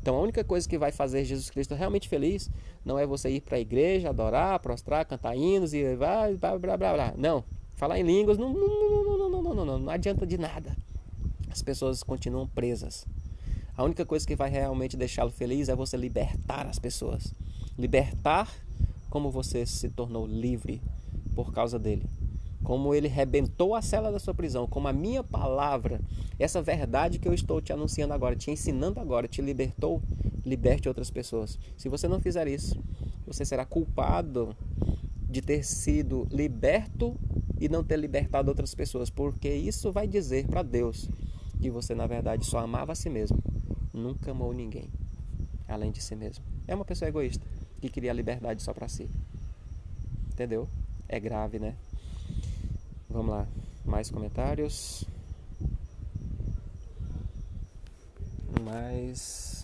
Então a única coisa que vai fazer Jesus Cristo realmente feliz não é você ir para a igreja, adorar, prostrar, cantar hinos e blá, blá, blá, blá, blá. Não, falar em línguas não adianta de nada. As pessoas continuam presas. A única coisa que vai realmente deixá-lo feliz é você libertar as pessoas. Libertar como você se tornou livre por causa dele. Como ele rebentou a cela da sua prisão, como a minha palavra, essa verdade que eu estou te anunciando agora, te ensinando agora, te libertou, liberte outras pessoas. Se você não fizer isso, você será culpado de ter sido liberto e não ter libertado outras pessoas, porque isso vai dizer para Deus que você, na verdade, só amava a si mesmo, nunca amou ninguém, além de si mesmo. É uma pessoa egoísta, que queria a liberdade só para si. Entendeu? É grave, né? Vamos lá, mais comentários. Mais.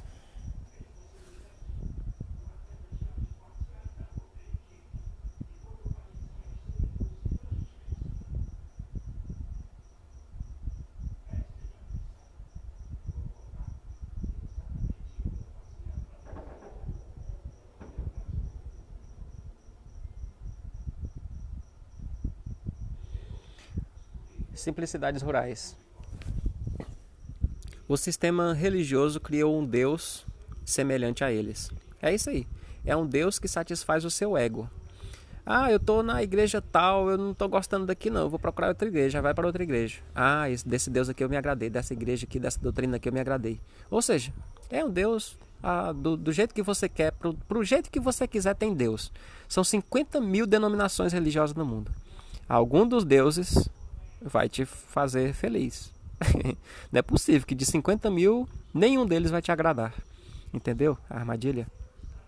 Simplicidades rurais. O sistema religioso criou um Deus semelhante a eles. É isso aí. É um Deus que satisfaz o seu ego. Ah, eu estou na igreja tal, eu não estou gostando daqui não, eu vou procurar outra igreja, vai para outra igreja. Ah, desse Deus aqui eu me agradei, dessa igreja aqui, dessa doutrina aqui eu me agradei. Ou seja, é um Deus do jeito que você quer, pro jeito que você quiser tem Deus. São 50 mil denominações religiosas no mundo. Algum dos deuses vai te fazer feliz. Não é possível que de 50 mil, nenhum deles vai te agradar. Entendeu? A armadilha.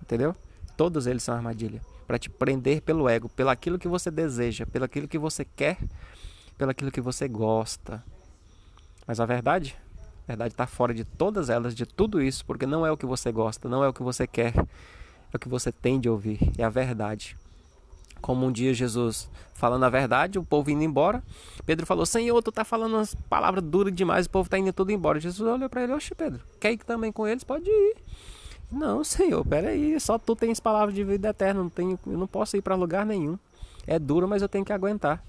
Entendeu? Todos eles são armadilha. Para te prender pelo ego, pelo aquilo que você deseja, pelo aquilo que você quer, pelo aquilo que você gosta. Mas a verdade está fora de todas elas, de tudo isso, porque não é o que você gosta, não é o que você quer, é o que você tem de ouvir, é a verdade. Como um dia Jesus falando a verdade, o povo indo embora, Pedro falou: Senhor, tu tá falando umas palavras duras demais, o povo tá indo tudo embora. Jesus olhou para ele: Oxe, Pedro, quer ir também com eles? Pode ir. Não, Senhor, peraí, só tu tens palavras de vida eterna, eu não posso ir para lugar nenhum. É duro, mas eu tenho que aguentar.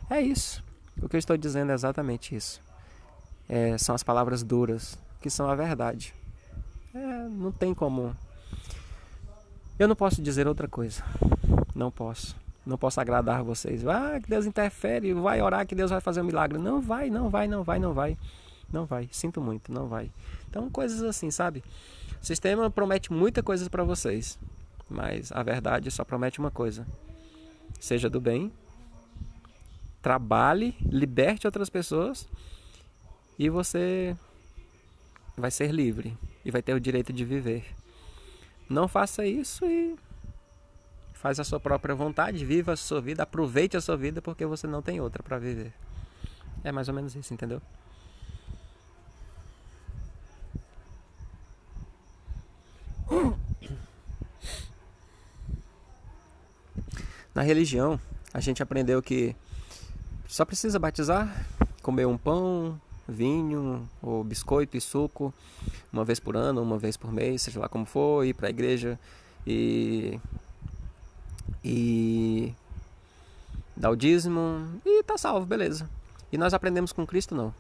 É isso. O que eu estou dizendo é exatamente isso. São as palavras duras, que são a verdade. Não tem como. Eu não posso dizer outra coisa. Não posso. Não posso agradar vocês. Ah, que Deus interfere, vai orar que Deus vai fazer um milagre. Não vai. Não vai. Sinto muito, não vai. Então, coisas assim, sabe? O sistema promete muita coisa para vocês, mas a verdade só promete uma coisa: seja do bem, trabalhe, liberte outras pessoas e você vai ser livre e vai ter o direito de viver. Não faça isso e faz a sua própria vontade, viva a sua vida, aproveite a sua vida, porque você não tem outra para viver. É mais ou menos isso, entendeu? Na religião, a gente aprendeu que só precisa batizar, comer um pão, vinho, ou biscoito e suco, uma vez por ano, uma vez por mês, seja lá como for, ir para a igreja e dar o dízimo e tá salvo, beleza. E nós aprendemos com Cristo não.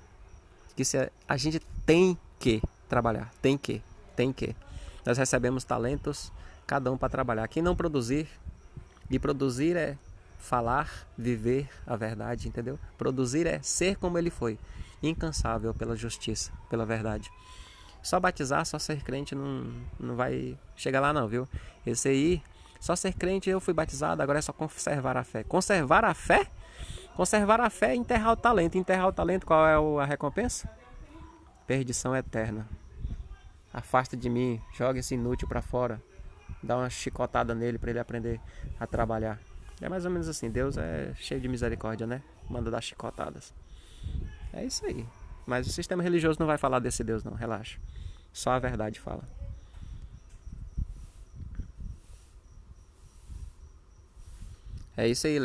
Que a gente tem que trabalhar, tem que. Nós recebemos talentos, cada um para trabalhar. Quem não produzir, e produzir é falar, viver a verdade, entendeu? Produzir é ser como ele foi, incansável pela justiça, pela verdade. Só batizar, só ser crente não vai chegar lá não, viu? Esse aí, só ser crente, eu fui batizado, agora é só conservar a fé. Conservar a fé? Conservar a fé é enterrar o talento. Enterrar o talento, qual é a recompensa? Perdição eterna. Afasta de mim, joga esse inútil para fora. Dá uma chicotada nele para ele aprender a trabalhar. É mais ou menos assim, Deus é cheio de misericórdia, né? Manda dar chicotadas. É isso aí. Mas o sistema religioso não vai falar desse Deus não, relaxa. Só a verdade fala. É isso aí,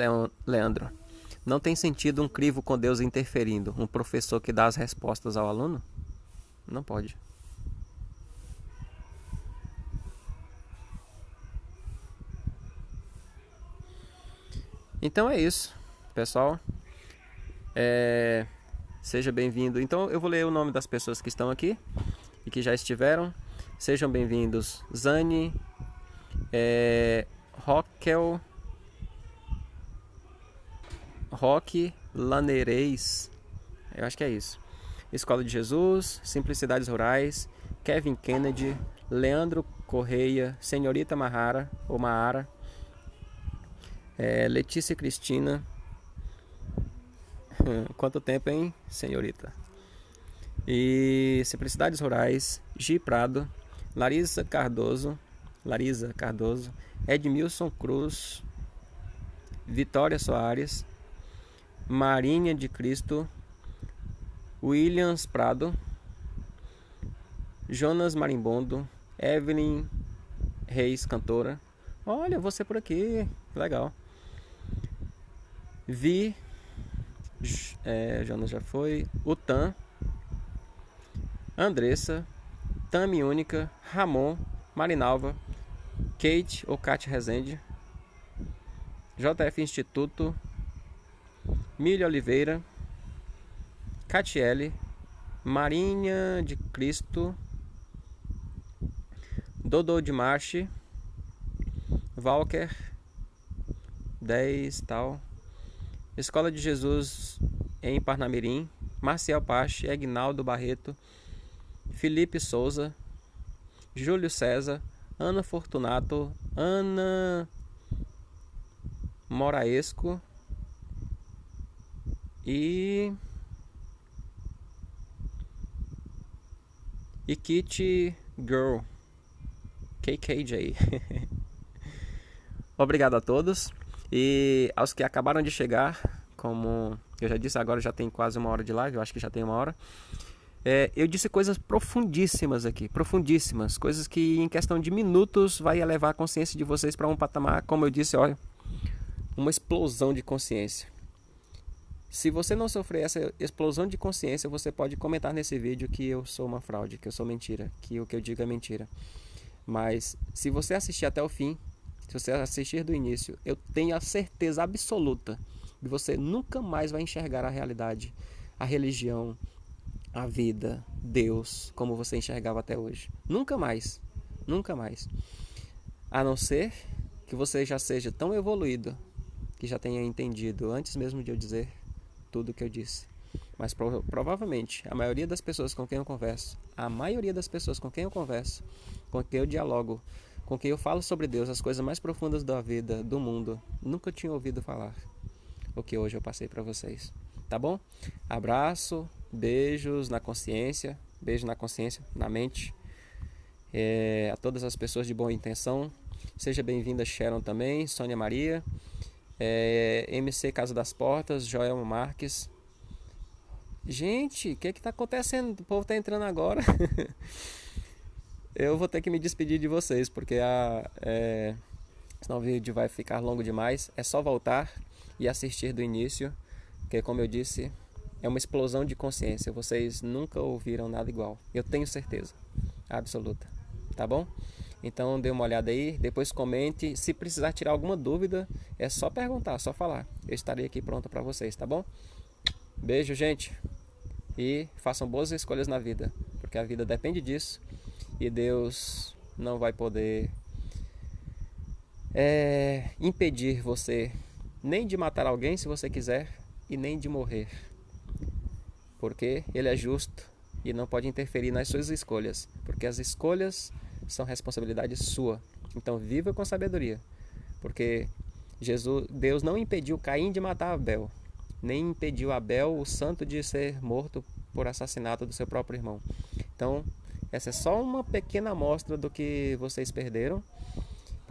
Leandro. Não tem sentido um crivo com Deus interferindo. Um professor que dá as respostas ao aluno? Não pode. Então é isso, pessoal. Seja bem-vindo. Então eu vou ler o nome das pessoas que estão aqui e que já estiveram. Sejam bem-vindos Zane, Rockel, Roque Lanereis, eu acho que é isso. Escola de Jesus, Simplicidades Rurais, Kevin Kennedy, Leandro Correia, Senhorita Mahara, ou Maara, Letícia Cristina. Quanto tempo, hein, senhorita? E Simplicidades Rurais, Gi Prado, Larissa Cardoso, Edmilson Cruz, Vitória Soares, Marinha de Cristo, Williams Prado, Jonas Marimbondo, Evelyn Reis, cantora. Olha, você por aqui, legal. Jonas já foi. Utan, Andressa, Tami Única, Ramon, Marinalva, Kate ou Kate Rezende, JF Instituto, Milho Oliveira, Catiele, Marinha de Cristo, Dodô de Marche, Walker, 10 tal, Escola de Jesus em Parnamirim, Marcial Pache, Agnaldo Barreto, Felipe Souza, Júlio César, Ana Fortunato, Ana Moraesco e Kitty Girl, KKJ. Obrigado a todos e aos que acabaram de chegar, como eu já disse, agora já tem quase 1 hora de live, eu acho que já tem 1 hora. Eu disse coisas profundíssimas aqui, profundíssimas, coisas que em questão de minutos vai elevar a consciência de vocês para um patamar, como eu disse, olha, uma explosão de consciência. Se você não sofrer essa explosão de consciência, você pode comentar nesse vídeo que eu sou uma fraude, que eu sou mentira, que o que eu digo é mentira. Mas se você assistir até o fim, se você assistir do início, eu tenho a certeza absoluta que você nunca mais vai enxergar a realidade, a religião, a vida, Deus, como você enxergava até hoje. Nunca mais. Nunca mais. A não ser que você já seja tão evoluído que já tenha entendido antes mesmo de eu dizer tudo o que eu disse. Mas provavelmente a maioria das pessoas com quem eu converso, com quem eu dialogo, com quem eu falo sobre Deus, as coisas mais profundas da vida, do mundo, nunca tinha ouvido falar o que hoje eu passei para vocês. Tá bom? Abraço, beijos na consciência, beijo na consciência, na mente, a todas as pessoas de boa intenção. Seja bem-vinda Sharon também, Sônia Maria, MC Casa das Portas, Joel Marques. Gente, o que está acontecendo? O povo está entrando agora. Eu vou ter que me despedir de vocês, porque senão o vídeo vai ficar longo demais. É só voltar e assistir do início, porque como eu disse, é uma explosão de consciência. Vocês nunca ouviram nada igual. Eu tenho certeza absoluta. Tá bom? Então dê uma olhada aí, depois comente. Se precisar tirar alguma dúvida, é só perguntar, só falar. Eu estarei aqui pronto para vocês, tá bom? Beijo, gente. E façam boas escolhas na vida, porque a vida depende disso. E Deus não vai poder impedir você nem de matar alguém se você quiser e nem de morrer, porque Ele é justo e não pode interferir nas suas escolhas, porque as escolhas são responsabilidade sua. Então viva com sabedoria, porque Deus não impediu Caim de matar Abel, nem impediu Abel, o santo, de ser morto por assassinato do seu próprio irmão. Então essa é só uma pequena amostra do que vocês perderam,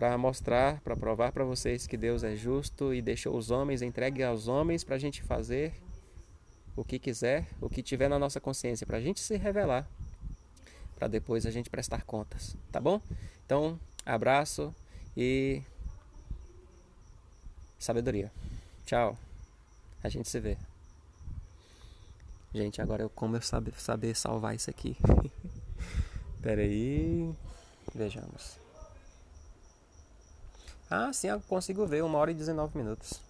para mostrar, para provar para vocês que Deus é justo e deixou os homens, entregue aos homens para a gente fazer o que quiser, o que tiver na nossa consciência, para a gente se revelar, para depois a gente prestar contas, tá bom? Então, abraço e sabedoria. Tchau. A gente se vê. Gente, agora como eu saber salvar isso aqui? Pera aí. Vejamos. Ah, sim, eu consigo ver. 1h e 19 minutos.